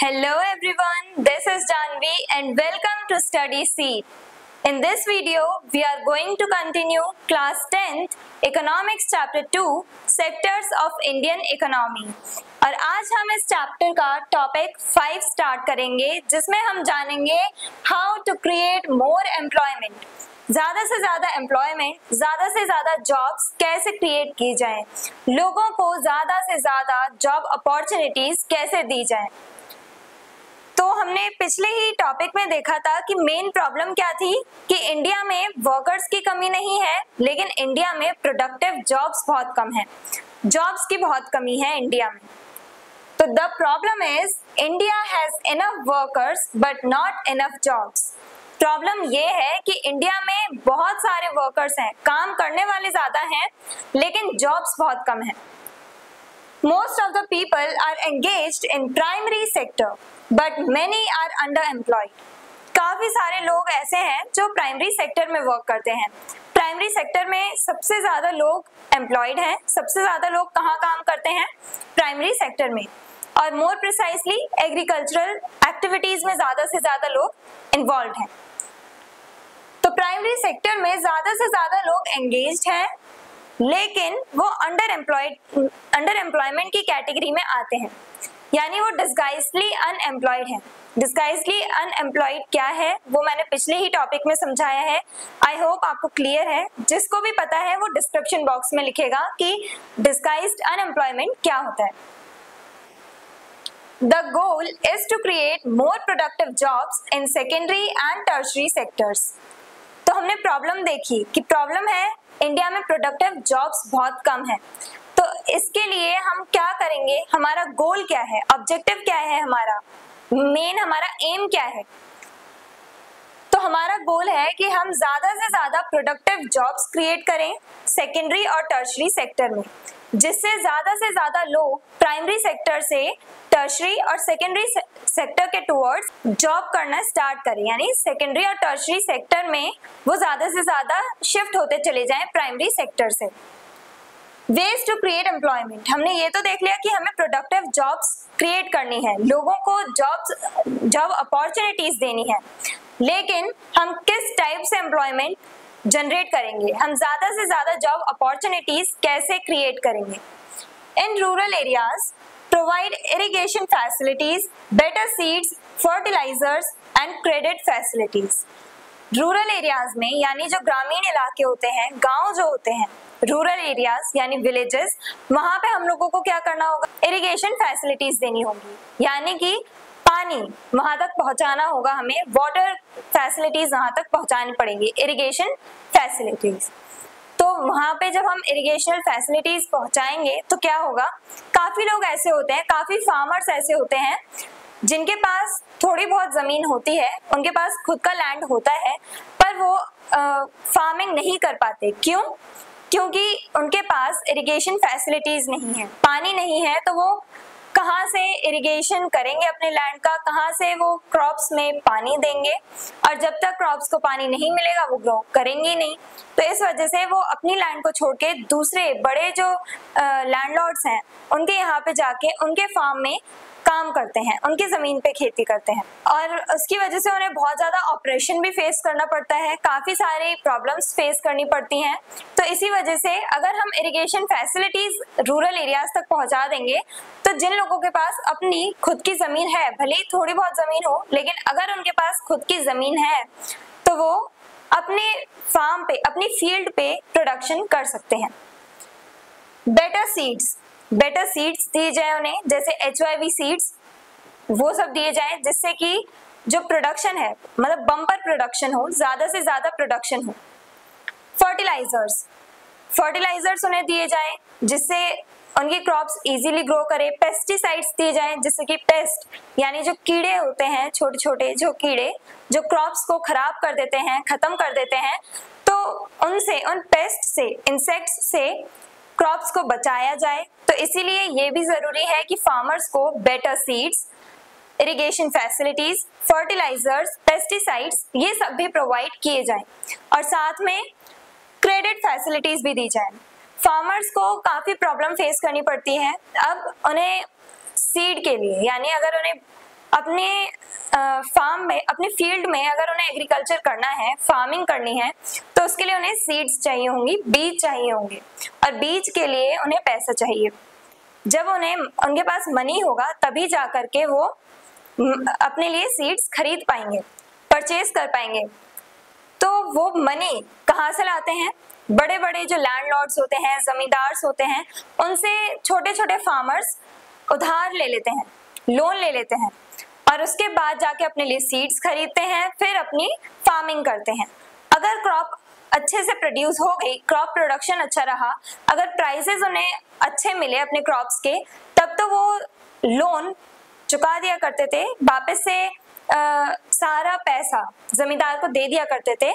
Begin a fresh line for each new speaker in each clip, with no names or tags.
Hello everyone, this is Janvi and welcome to Study Seed. In this video, we are going to continue class 10th Economics Chapter 2 Sectors of Indian Economy. और आज हम इस chapter का topic 5 start करेंगे जिसमें हम जानेंगे how to create more employment. ज़्यादा से ज़्यादा एम्प्लॉयमेंट, ज़्यादा से ज़्यादा जॉब्स कैसे क्रिएट की जाएं, लोगों को ज़्यादा से ज़्यादा जॉब अपॉर्चुनिटीज़ कैसे दी जाएं। तो हमने पिछले ही टॉपिक में देखा था कि मेन प्रॉब्लम क्या थी कि इंडिया में वर्कर्स की कमी नहीं है, लेकिन इंडिया में प्रोडक्टिव जॉब्स बहुत कम है, जॉब्स की बहुत कमी है इंडिया में। तो the problem is India has enough workers but not enough jobs. Problem ये है कि इंडिया में बहुत सारे वर्कर्स हैं, काम करने वाले ज्यादा हैं, लेकिन जॉब्स बहुत कम है। Most of the people are engaged in primary sector, but many are underemployed. काफी सारे लोग ऐसे हैं जो प्राइमरी सेक्टर में वर्क करते हैं। प्राइमरी सेक्टर में सबसे ज्यादा लोग एम्प्लॉयड हैं, सबसे ज्यादा लोग कहाँ काम करते हैं? प्राइमरी सेक्टर में, और मोर प्रिसाइसली एग्रीकल्चरल एक्टिविटीज में ज्यादा से ज्यादा लोग इन्वॉल्व हैं। तो प्राइमरी सेक्टर में ज्यादा से ज्यादा लोग एंगेज्ड हैं, लेकिन वो अंडर एम्प्लॉयमेंट की कैटेगरी में आते हैं, यानी वो डिस्गाइजली अनएम्प्लॉयड हैं। डिस्गाइजली अनएम्प्लॉयड क्या है वो मैंने पिछले ही टॉपिक में समझाया है। आई होप आपको क्लियर है। जिसको भी पता है वो डिस्क्रिप्शन बॉक्स में लिखेगा कि डिस्गाइज्ड अनएम्प्लॉयमेंट क्या होता है। The goal is to create more productive jobs in secondary and tertiary sectors. तो हमने प्रॉब्लम देखी कि प्रॉब्लम है इंडिया में प्रोडक्टिव जॉब्स बहुत कम है। तो इसके लिए हम क्या करेंगे, हमारा गोल क्या है, ऑब्जेक्टिव क्या है, हमारा मेन हमारा एम क्या है? तो हमारा गोल है कि हम ज्यादा से ज्यादा प्रोडक्टिव जॉब्स क्रिएट करें सेकेंडरी और टर्शरी सेक्टर में, जिससे ज्यादा से ज्यादा लोग प्राइमरी सेक्टर से टर्शरी और सेकेंडरी सेक्टर के टुवर्ड्स जॉब करना स्टार्ट करें, यानी सेकेंडरी और टर्शरी सेक्टर में वो ज्यादा से ज्यादा शिफ्ट होते चले जाएं प्राइमरी सेक्टर से। वेज टू क्रिएट एम्प्लॉयमेंट, हमने ये तो देख लिया कि हमें प्रोडक्टिव जॉब्स क्रिएट करनी है, लोगों को जॉब अपॉर्चुनिटीज देनी है, लेकिन हम किस टाइप से एम्प्लॉयमेंट जनरेट करेंगे, हम ज्यादा से ज्यादा जॉब अपॉर्चुनिटीज कैसे क्रिएट करेंगे? In rural areas provide irrigation facilities, better seeds, fertilisers and credit facilities. Rural areas में, यानी जो ग्रामीण इलाके होते हैं, गांव जो होते हैं, रूरल एरियाज यानी विलेजेस, वहां पे हम लोगों को क्या करना होगा? इरिगेशन फैसिलिटीज देनी होगी, यानी कि पानी वहां तक पहुंचाना होगा, हमें वाटर फैसिलिटीज वहां तक पहुंचानी पड़ेंगी, इरिगेशन फैसिलिटीज। तो वहां पे जब हम इरिगेशन फैसिलिटीज पहुंचाएंगे तो क्या होगा? काफी लोग ऐसे होते हैं, काफी फार्मर्स ऐसे होते हैं जिनके पास थोड़ी बहुत जमीन होती है, उनके पास खुद का लैंड होता है, पर वो फार्मिंग नहीं कर पाते। क्यों? क्योंकि उनके पास इरिगेशन फैसिलिटीज नहीं है, पानी नहीं है, तो वो कहाँ से इरिगेशन करेंगे अपने लैंड का, कहाँ से वो क्रॉप्स में पानी देंगे? और जब तक क्रॉप्स को पानी नहीं मिलेगा वो ग्रो करेंगे नहीं। तो इस वजह से वो अपनी लैंड को छोड़ के दूसरे बड़े जो लैंडलॉर्ड्स हैं उनके यहाँ पे जाके उनके फार्म में काम करते हैं, उनकी जमीन पे खेती करते हैं, और उसकी वजह से उन्हें बहुत ज्यादा ऑपरेशन भी फेस करना पड़ता है, काफी सारी प्रॉब्लम्स फेस करनी पड़ती हैं। तो इसी वजह से अगर हम इरिगेशन फैसिलिटीज रूरल एरियाज तक पहुंचा देंगे तो जिन लोगों के पास अपनी खुद की जमीन है, भले ही थोड़ी बहुत जमीन हो, लेकिन अगर उनके पास खुद की जमीन है तो वो अपने फार्म पे, अपनी फील्ड पे प्रोडक्शन कर सकते हैं। बेटर सीड्स दिए जाए उन्हें, जैसे HYV सीड्स, वो सब दिए जाए जिससे कि जो प्रोडक्शन है, मतलब बम्पर प्रोडक्शन हो, ज्यादा से ज्यादा प्रोडक्शन हो। फर्टिलाइजर्स उन्हें दिए जाए जिससे उनकी क्रॉप्स इजीली ग्रो करे। पेस्टिसाइड्स दिए जाए जिससे कि पेस्ट यानी जो कीड़े होते हैं, छोटे छोटे जो कीड़े जो क्रॉप्स को खराब कर देते हैं, खत्म कर देते हैं, तो उनसे, उन पेस्ट से, इंसेक्ट्स से क्रॉप्स को बचाया जाए। तो इसीलिए ये भी जरूरी है कि फार्मर्स को better seeds, irrigation facilities, fertilisers, pesticides ये सब भी प्रोवाइड किए जाएं, और साथ में क्रेडिट फैसिलिटीज भी दी जाएं। फार्मर्स को काफी प्रॉब्लम फेस करनी पड़ती है। अब उन्हें सीड के लिए, यानी अगर उन्हें अपने फार्म में, अपने फील्ड में अगर उन्हें एग्रीकल्चर करना है, फार्मिंग करनी है, तो उसके लिए उन्हें सीड्स चाहिए होंगी, बीज चाहिए होंगे, और बीज के लिए उन्हें पैसा चाहिए। जब उनके पास मनी होगा तभी जा करके वो अपने लिए सीड्स खरीद पाएंगे, परचेज कर पाएंगे। तो वो मनी कहाँ से लाते हैं? बड़े बड़े जो लैंडलॉर्ड्स होते हैं, जमींदार्स होते हैं, उनसे छोटे छोटे फार्मर्स उधार ले लेते हैं, लोन ले लेते हैं, और उसके बाद जाके अपने लिए सीड्स खरीदते हैं, फिर अपनी फार्मिंग करते हैं। अगर क्रॉप अच्छे से प्रोड्यूस हो गई, क्रॉप प्रोडक्शन अच्छा रहा, अगर प्राइसेस उन्हें अच्छे मिले अपने क्रॉप्स के, तब तो वो लोन चुका दिया करते थे, वापस से सारा पैसा जमींदार को दे दिया करते थे।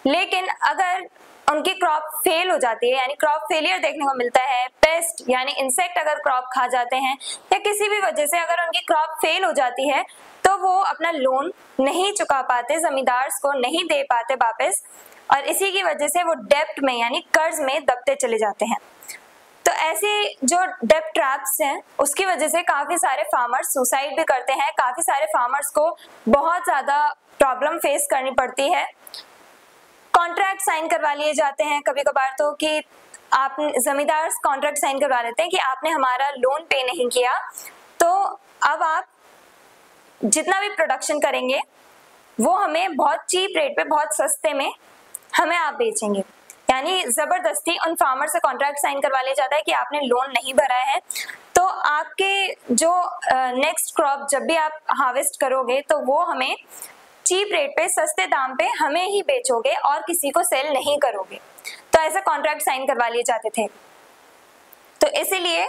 लेकिन अगर उनकी क्रॉप फेल हो जाती है, यानी क्रॉप फेलियर देखने को मिलता है, पेस्ट यानी इंसेक्ट अगर क्रॉप खा जाते हैं, या किसी भी वजह से अगर उनकी क्रॉप फेल हो जाती है, तो वो अपना लोन नहीं चुका पाते, जमींदार को नहीं दे पाते वापस, और इसी की वजह से वो डेप्ट में यानी कर्ज में दबते चले जाते हैं। तो ऐसे जो डेप्ट ट्रैप्स हैं, उसकी वजह से काफी सारे फार्मर्स सुसाइड भी करते हैं, काफी सारे फार्मर्स को बहुत ज्यादा प्रॉब्लम फेस करनी पड़ती है। कॉन्ट्रैक्ट साइन करवा लिए जाते हैं कभी कभार, तो कि आप जमींदार कॉन्ट्रैक्ट साइन करवा लेते हैं कि आपने हमारा लोन पे नहीं किया, तो अब आप जितना भी प्रोडक्शन करेंगे वो हमें बहुत चीप रेट पे, बहुत सस्ते में हमें आप बेचेंगे। यानी जबरदस्ती उन फार्मर से कॉन्ट्रैक्ट साइन करवा लिया जाता है कि आपने लोन नहीं भरा है, तो आपके जो नेक्स्ट क्रॉप जब भी आप हार्वेस्ट करोगे तो वो हमें चीप रेट पे, सस्ते दाम पे हमें ही बेचोगे और किसी को सेल नहीं करोगे। तो ऐसे कॉन्ट्रैक्ट साइन करवा लिए जाते थे। तो इसीलिए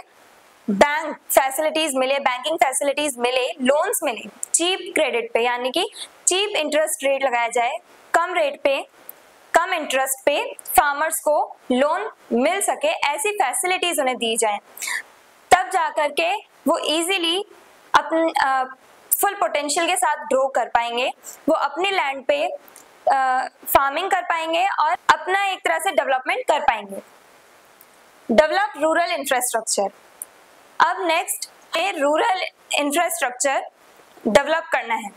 बैंक फैसिलिटीज मिले, बैंकिंग फैसिलिटीज मिले, लोन्स मिले चीप क्रेडिट पे, यानी कि चीप इंटरेस्ट रेट लगाया जाए, कम रेट पे, कम इंटरेस्ट पे फार्मर्स को लोन मिल सके, ऐसी फैसिलिटीज उन्हें दी जाए, तब जाकर के वो इजीली अपने फुल पोटेंशियल के साथ ग्रो कर पाएंगे, वो अपने लैंड पे फार्मिंग कर पाएंगे और अपना एक तरह से डेवलपमेंट कर पाएंगे। Develop rural infrastructure. अब नेक्स्ट है रूरल इंफ्रास्ट्रक्चर डेवलप करना है,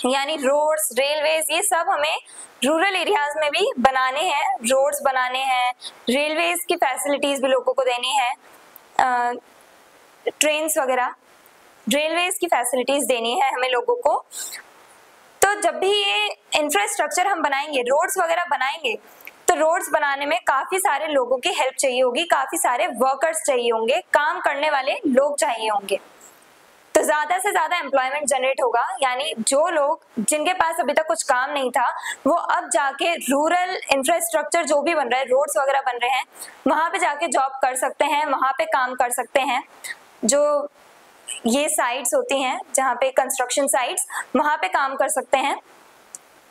यानी रोड्स, रेलवेज, ये सब हमें रूरल एरियाज में भी बनाने हैं, रोड्स बनाने हैं, रेलवेज की फैसिलिटीज भी लोगों को देनी है, ट्रेन्स वगैरह, रेलवेज की फैसिलिटीज देनी है हमें लोगों को। तो जब भी ये इंफ्रास्ट्रक्चर हम बनाएंगे, रोड्स वगैरह बनाएंगे, तो रोड्स बनाने में काफी सारे लोगों की हेल्प चाहिए होगी, काफी सारे वर्कर्स चाहिए होंगे, काम करने वाले लोग चाहिए होंगे, तो ज्यादा से ज्यादा एम्प्लॉयमेंट जनरेट होगा। यानी जो लोग जिनके पास अभी तक कुछ काम नहीं था, वो अब जाके रूरल इंफ्रास्ट्रक्चर जो भी बन रहा है, रोड्स वगैरह बन रहे हैं, वहां पे जाके जॉब कर सकते हैं, वहां पे काम कर सकते हैं। जो ये साइट्स होती हैं जहाँ पे कंस्ट्रक्शन साइट्स, वहां पे काम कर सकते हैं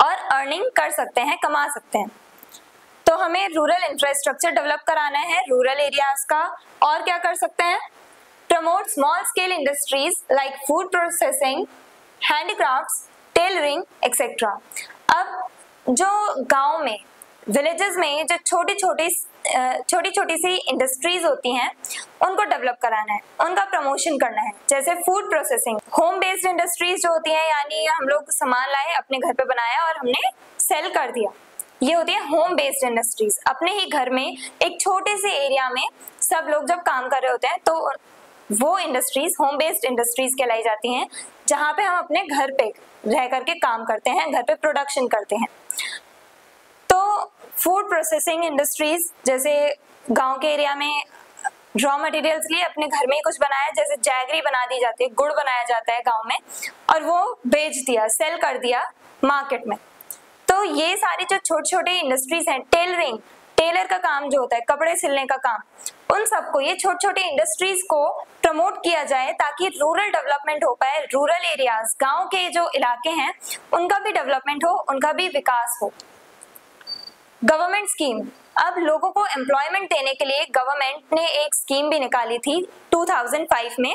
और अर्निंग कर सकते हैं, कमा सकते हैं। तो हमें रूरल इंफ्रास्ट्रक्चर डेवलप कराना है रूरल एरियाज का। और क्या कर सकते हैं? Promote small scale industries like food processing, handicrafts, tailoring etcetera. अब जो गांव में, विलेजेस में जो छोटी छोटी सी इंडस्ट्रीज होती हैं, उनको डेवलप कराना है, उनका प्रमोशन करना है। जैसे food processing, home based industries जो होती हैं, यानी हम लोग सामान लाए, अपने घर पे बनाया और हमने सेल कर दिया, ये होती है होम बेस्ड इंडस्ट्रीज। अपने ही घर में एक छोटे से एरिया में सब लोग जब काम कर रहे होते हैं, तो वो इंडस्ट्रीज होम बेस्ड इंडस्ट्रीज कहलाई जाती हैं, जहाँ पे हम अपने घर पे रह करके काम करते हैं, घर पे प्रोडक्शन करते हैं। तो फूड प्रोसेसिंग इंडस्ट्रीज, जैसे गांव के एरिया में रॉ मटेरियल्स लिए अपने घर में ही कुछ बनाया, जैसे जैगरी बना दी जाती है, गुड़ बनाया जाता है गांव में, और वो बेच दिया, सेल कर दिया मार्केट में। तो ये सारी जो छोटी छोटी इंडस्ट्रीज हैं, टेलरिंग, टेलर का काम जो होता है, कपड़े सिलने का काम, उन सबको, ये छोटी छोटी इंडस्ट्रीज को प्रमोट किया जाए ताकि रूरल डेवलपमेंट हो पाए। रूरल एरियाज, गांव के जो इलाके हैं, उनका भी डेवलपमेंट हो, उनका भी विकास हो। Government scheme. अब लोगों को एम्प्लॉयमेंट देने के लिए गवर्नमेंट ने एक स्कीम भी निकाली थी 2005 में,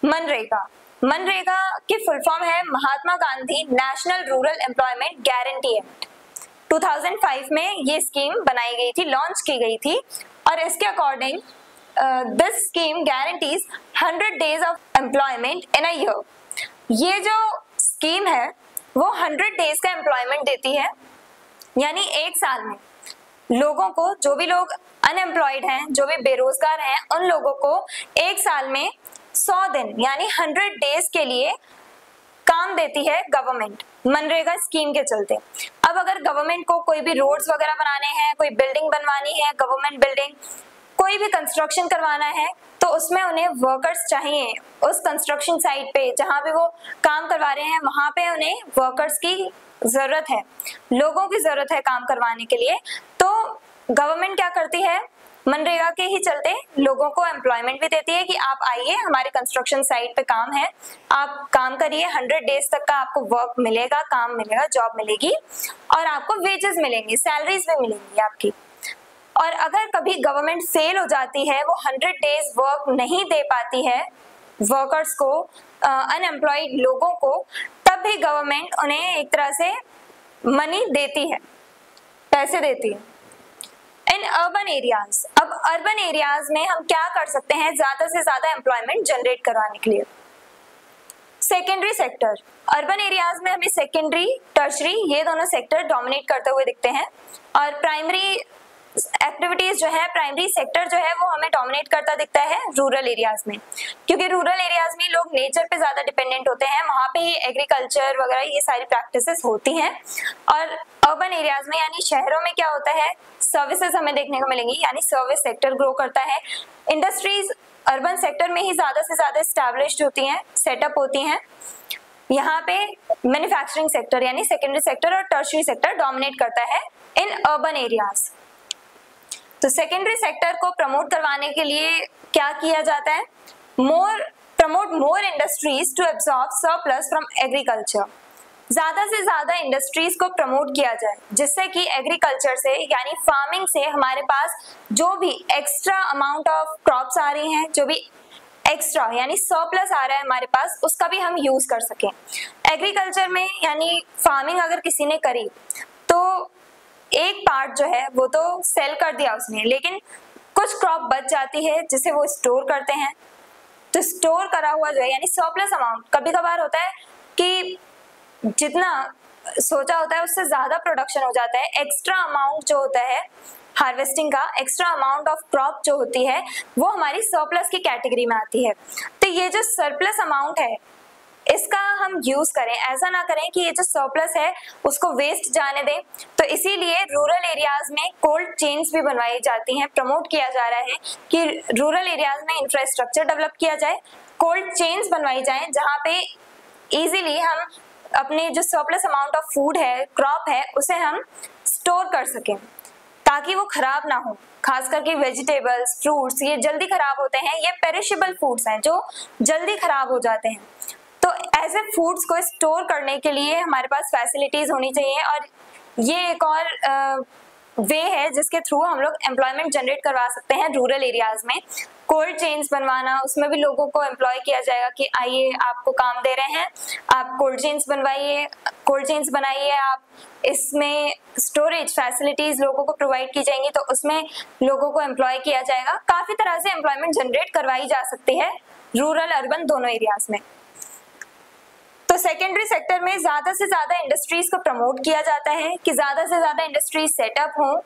मनरेगा। मनरेगा की फुल फॉर्म है Mahatma Gandhi National Rural Employment Guarantee Act. 2005 में ये स्कीम बनाई गई थी, लॉन्च की गई थी, और इसके according this scheme guarantees 100 days of employment in a year. ये जो स्कीम है वो 100 डेज का एम्प्लॉयमेंट देती है, यानी एक साल में लोगों को, जो भी लोग अनएम्प्लॉयड हैं, जो भी बेरोजगार हैं, उन लोगों को एक साल में 100 दिन यानी 100 डेज के लिए काम देती है गवर्नमेंट मनरेगा स्कीम के चलते। अब अगर गवर्नमेंट को कोई भी रोड्स वगैरह बनाने हैं, कोई बिल्डिंग बनवानी है, गवर्नमेंट बिल्डिंग, कोई भी कंस्ट्रक्शन करवाना है, तो उसमें उन्हें वर्कर्स चाहिए। उस कंस्ट्रक्शन साइट पे जहां भी वो काम करवा रहे हैं वहां पे उन्हें वर्कर्स की जरूरत है, लोगों की जरूरत है काम करवाने के लिए। तो गवर्नमेंट क्या करती है, मनरेगा के ही चलते लोगों को एम्प्लॉयमेंट भी देती है कि आप आइए, हमारे कंस्ट्रक्शन साइट पे काम है, आप काम करिए, 100 डेज तक का आपको वर्क मिलेगा, काम मिलेगा, जॉब मिलेगी और आपको वेजेस मिलेंगे, सैलरीज भी मिलेंगी आपकी। और अगर कभी गवर्नमेंट फेल हो जाती है, वो 100 डेज वर्क नहीं दे पाती है वर्कर्स को, अनएम्प्लॉयड लोगों को, तब भी गवर्नमेंट उन्हें एक तरह से मनी देती है, पैसे देती है। इन अर्बन एरियाज, अब अर्बन एरियाज में हम क्या कर सकते हैं ज्यादा से ज्यादा एम्प्लॉयमेंट जनरेट करवाने के लिए? सेकेंडरी सेक्टर, अर्बन एरियाज में हमें सेकेंडरी, टर्शरी, ये दोनों सेक्टर डोमिनेट करते हुए दिखते हैं और प्राइमरी एक्टिविटीज जो है, प्राइमरी सेक्टर जो है वो हमें डोमिनेट करता दिखता है रूरल एरियाज में, क्योंकि रूरल एरियाज में लोग नेचर पे ज्यादा डिपेंडेंट होते हैं, वहां पे ही एग्रीकल्चर वगैरह ये सारी प्रैक्टिसेस होती हैं। और अर्बन एरियाज में यानी शहरों में क्या होता है, सर्विसेज हमें देखने को मिलेंगी, यानी सर्विस सेक्टर ग्रो करता है। इंडस्ट्रीज अर्बन सेक्टर में ही ज्यादा से ज्यादा एस्टैब्लिश्ड होती हैं, सेटअप होती हैं। यहाँ पे मैन्युफैक्चरिंग सेक्टर यानी सेकेंडरी सेक्टर और टर्शरी सेक्टर डोमिनेट करता है इन अर्बन एरियाज। तो सेकेंडरी सेक्टर को प्रमोट करवाने के लिए क्या किया जाता है, promote more industries to absorb surplus from agriculture, ज्यादा से ज्यादा इंडस्ट्रीज को प्रमोट किया जाए जिससे कि एग्रीकल्चर से यानी फार्मिंग से हमारे पास जो भी एक्स्ट्रा अमाउंट ऑफ क्रॉप्स आ रही हैं, जो भी एक्स्ट्रा यानी सरप्लस आ रहा है हमारे पास, उसका भी हम यूज कर सकें। एग्रीकल्चर में यानी फार्मिंग अगर किसी ने करी तो एक पार्ट जो है वो तो सेल कर दिया उसने, लेकिन कुछ क्रॉप बच जाती है जिसे वो स्टोर करते हैं। तो स्टोर करा हुआ जो है यानी सरप्लस अमाउंट, कभी कभार होता है कि जितना सोचा होता है उससे ज्यादा प्रोडक्शन हो जाता है, एक्स्ट्रा अमाउंट जो होता है हार्वेस्टिंग का, एक्स्ट्रा अमाउंट ऑफ क्रॉप जो होती है वो हमारी सरप्लस की कैटेगरी में आती है। तो ये जो सरप्लस अमाउंट है इसका हम यूज करें, ऐसा ना करें कि ये जो सरप्लस है उसको वेस्ट जाने दें। तो इसीलिए रूरल एरियाज में कोल्ड चेन्स भी बनवाई जाती हैं, प्रमोट किया जा रहा है कि रूरल एरियाज में इंफ्रास्ट्रक्चर डेवलप किया जाए, कोल्ड चेन्स बनवाई जाए जहाँ पे इजीली हम अपने जो सरप्लस अमाउंट ऑफ फूड है, क्रॉप है, उसे हम स्टोर कर सकें ताकि वो खराब ना हो। खास करके वेजिटेबल्स, फ्रूट्स ये जल्दी खराब होते हैं, ये पेरिशेबल फूड्स हैं जो जल्दी खराब हो जाते हैं। तो ऐसे फूड्स को स्टोर करने के लिए हमारे पास फैसिलिटीज होनी चाहिए और ये एक और वे है जिसके थ्रू हम लोग एम्प्लॉयमेंट जनरेट करवा सकते हैं रूरल एरियाज में। कोल्ड चेन्स बनवाना, उसमें भी लोगों को एम्प्लॉय किया जाएगा कि आइए आपको काम दे रहे हैं, आप कोल्ड चेन्स बनवाइए, कोल्ड चेन्स बनाइए, आप इसमें स्टोरेज फैसिलिटीज लोगों को प्रोवाइड की जाएंगी, तो उसमें लोगों को एम्प्लॉय किया जाएगा। काफी तरह से एम्प्लॉयमेंट जनरेट करवाई जा सकती है रूरल अर्बन दोनों एरियाज में। तो सेकेंडरी सेक्टर में ज्यादा से ज्यादा इंडस्ट्रीज को प्रमोट किया जाता है कि ज्यादा से ज्यादा इंडस्ट्रीज सेटअप हो,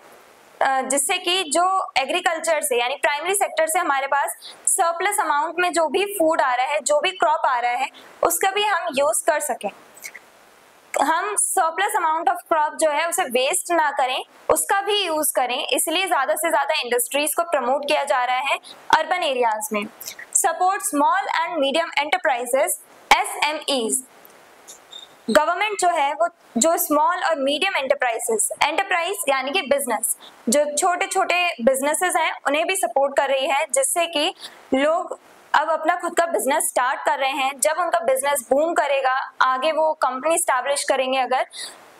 जिससे कि जो एग्रीकल्चर से यानी प्राइमरी सेक्टर से हमारे पास सरप्लस अमाउंट में जो भी फूड आ रहा है, जो भी क्रॉप आ रहा है, उसका भी हम यूज कर सकें। हम सरप्लस अमाउंट ऑफ क्रॉप जो है उसे वेस्ट ना करें, उसका भी यूज करें, इसलिए ज्यादा से ज्यादा इंडस्ट्रीज को प्रमोट किया जा रहा है अर्बन एरियाज में। Support small and medium enterprises SMEs, government जो है वो जो स्मॉल और मीडियम एंटरप्राइज यानी कि बिजनेस, जो छोटे छोटे बिजनेसेस हैं उन्हें भी सपोर्ट कर रही है, जिससे कि लोग अब अपना खुद का बिजनेस स्टार्ट कर रहे हैं। जब उनका बिजनेस बूम करेगा, आगे वो कंपनी स्टैब्लिश करेंगे अगर,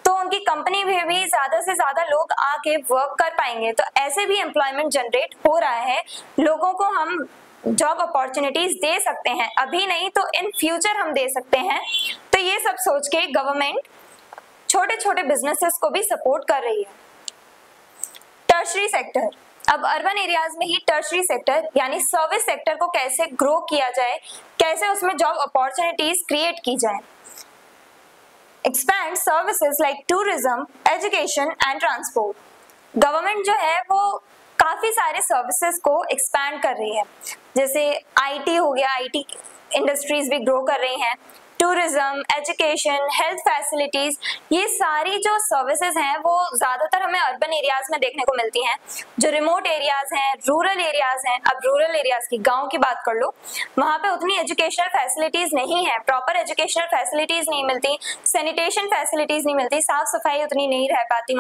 तो उनकी कंपनी में भी ज्यादा से ज्यादा लोग आके वर्क कर पाएंगे। तो ऐसे भी एम्प्लॉयमेंट जनरेट हो रहा है, लोगों को हम जॉब अपॉर्चुनिटीज दे सकते हैं, अभी नहीं तो इन फ्यूचर हम दे सकते हैं। तो ये सब सोच के गवर्नमेंट छोटे छोटे बिजनेसेस को भी सपोर्ट कर रही है। टर्शरी सेक्टर, अब अर्बन एरियाज में ही टर्शरी सेक्टर यानी सर्विस सेक्टर को कैसे ग्रो किया जाए, कैसे उसमें जॉब अपॉर्चुनिटीज क्रिएट की जाए। Expand services like tourism, education and transport. Government जो है वो काफी सारे सर्विसेज को एक्सपैंड कर रही है, जैसे आईटी हो गया, आईटी इंडस्ट्रीज भी ग्रो कर रही हैं, टूरिज्म, एजुकेशन, हेल्थ फैसिलिटीज, ये सारी जो सर्विसेज हैं वो ज्यादातर हमें अर्बन एरियाज में देखने को मिलती हैं। जो रिमोट एरियाज हैं, रूरल एरियाज हैं, अब रूरल एरियाज की, गांव की बात कर लो, वहां पे उतनी एजुकेशनल फैसिलिटीज नहीं है, प्रॉपर एजुकेशनल फैसिलिटीज नहीं मिलती, सैनिटेशन फैसिलिटीज नहीं मिलती, साफ सफाई उतनी नहीं रह पाती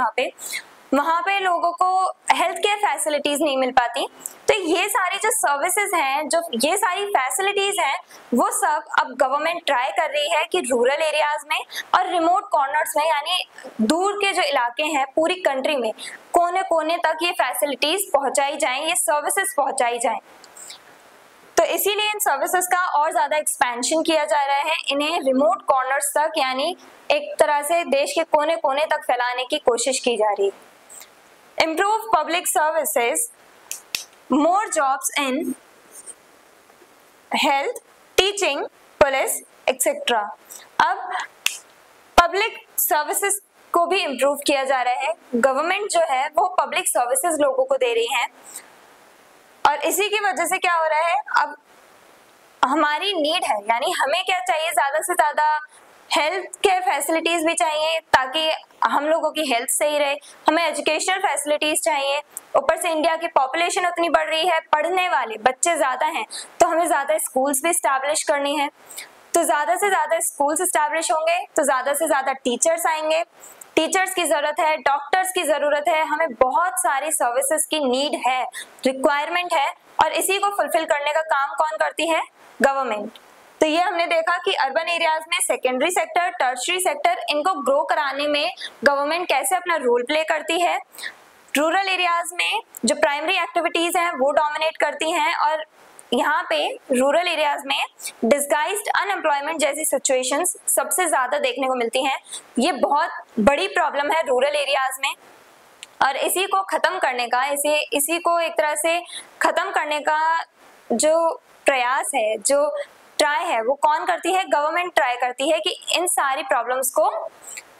वहां पे लोगों को हेल्थ केयर फैसिलिटीज नहीं मिल पाती। तो ये सारी जो सर्विसेज हैं, जो ये सारी फैसिलिटीज हैं, वो सब अब गवर्नमेंट ट्राई कर रही है कि रूरल एरियाज में और रिमोट कॉर्नर्स में, यानी दूर के जो इलाके हैं पूरी कंट्री में, कोने कोने तक ये फैसिलिटीज पहुंचाई जाएं, ये सर्विसेज पहुंचाई जाएं। तो इसीलिए इन सर्विसेज का और ज्यादा एक्सपेंशन किया जा रहा है, इन्हें रिमोट कॉर्नर्स तक, यानी एक तरह से देश के कोने कोने तक फैलाने की कोशिश की जा रही है। Improve public services, more jobs in health, teaching, police, etc. अब पब्लिक सर्विसेज को भी इम्प्रूव किया जा रहा है। गवर्नमेंट जो है वो पब्लिक सर्विसेज लोगों को दे रही है, और इसी की वजह से क्या हो रहा है, अब हमारी नीड है, यानी हमें क्या चाहिए, ज्यादा से ज्यादा हेल्थ केयर फैसिलिटीज भी चाहिए ताकि हम लोगों की हेल्थ सही रहे, हमें एजुकेशनल फैसिलिटीज चाहिए, ऊपर से इंडिया की पॉपुलेशन उतनी बढ़ रही है, पढ़ने वाले बच्चे ज्यादा हैं, तो हमें ज्यादा स्कूल्स भी स्टैब्लिश करनी है। तो ज्यादा से ज्यादा स्कूल्स स्टैब्लिश होंगे तो ज्यादा से ज्यादा टीचर्स आएंगे, टीचर्स की जरूरत है, डॉक्टर्स की जरूरत है, हमें बहुत सारी सर्विसेज की नीड है, रिक्वायरमेंट है, और इसी को फुलफिल करने का काम कौन करती है, गवर्नमेंट। तो ये हमने देखा कि अर्बन एरियाज में सेकेंडरी सेक्टर, टर्शियरी सेक्टर, इनको ग्रो कराने में गवर्नमेंट कैसे अपना रोल प्ले करती है। रूरल एरियाज में जो प्राइमरी एक्टिविटीज हैं वो डोमिनेट करती हैं, और यहाँ पे रूरल एरियाज में डिस्गाइज्ड अनएम्प्लॉयमेंट जैसी सिचुएशंस सबसे ज्यादा देखने को मिलती हैं। ये बहुत बड़ी प्रॉब्लम है रूरल एरियाज में, और इसी को खत्म करने का, इसी को एक तरह से खत्म करने का जो प्रयास है, जो ट्राई है, वो कौन करती है, गवर्नमेंट ट्राई करती है कि इन सारी प्रॉब्लम्स को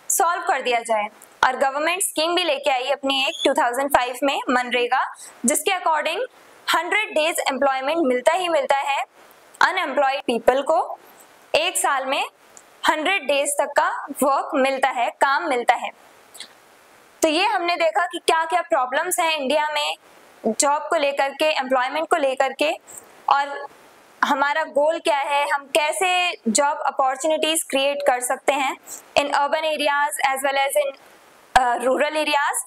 सॉल्व कर दिया जाए। और गवर्नमेंट स्कीम भी लेके आई अपनी एक 2005 में, मनरेगा, जिसके अकॉर्डिंग 100 डेज एम्प्लॉयमेंट मिलता ही मिलता है अनएम्प्लॉयड पीपल को। एक साल में 100 डेज तक का वर्क मिलता है, काम मिलता है। तो ये हमने देखा कि क्या क्या प्रॉब्लम्स हैं इंडिया में जॉब को लेकर के, एम्प्लॉयमेंट को लेकर के, और हमारा गोल क्या है, हम कैसे जॉब अपॉर्चुनिटीज क्रिएट कर सकते हैं in urban areas as well as in rural areas.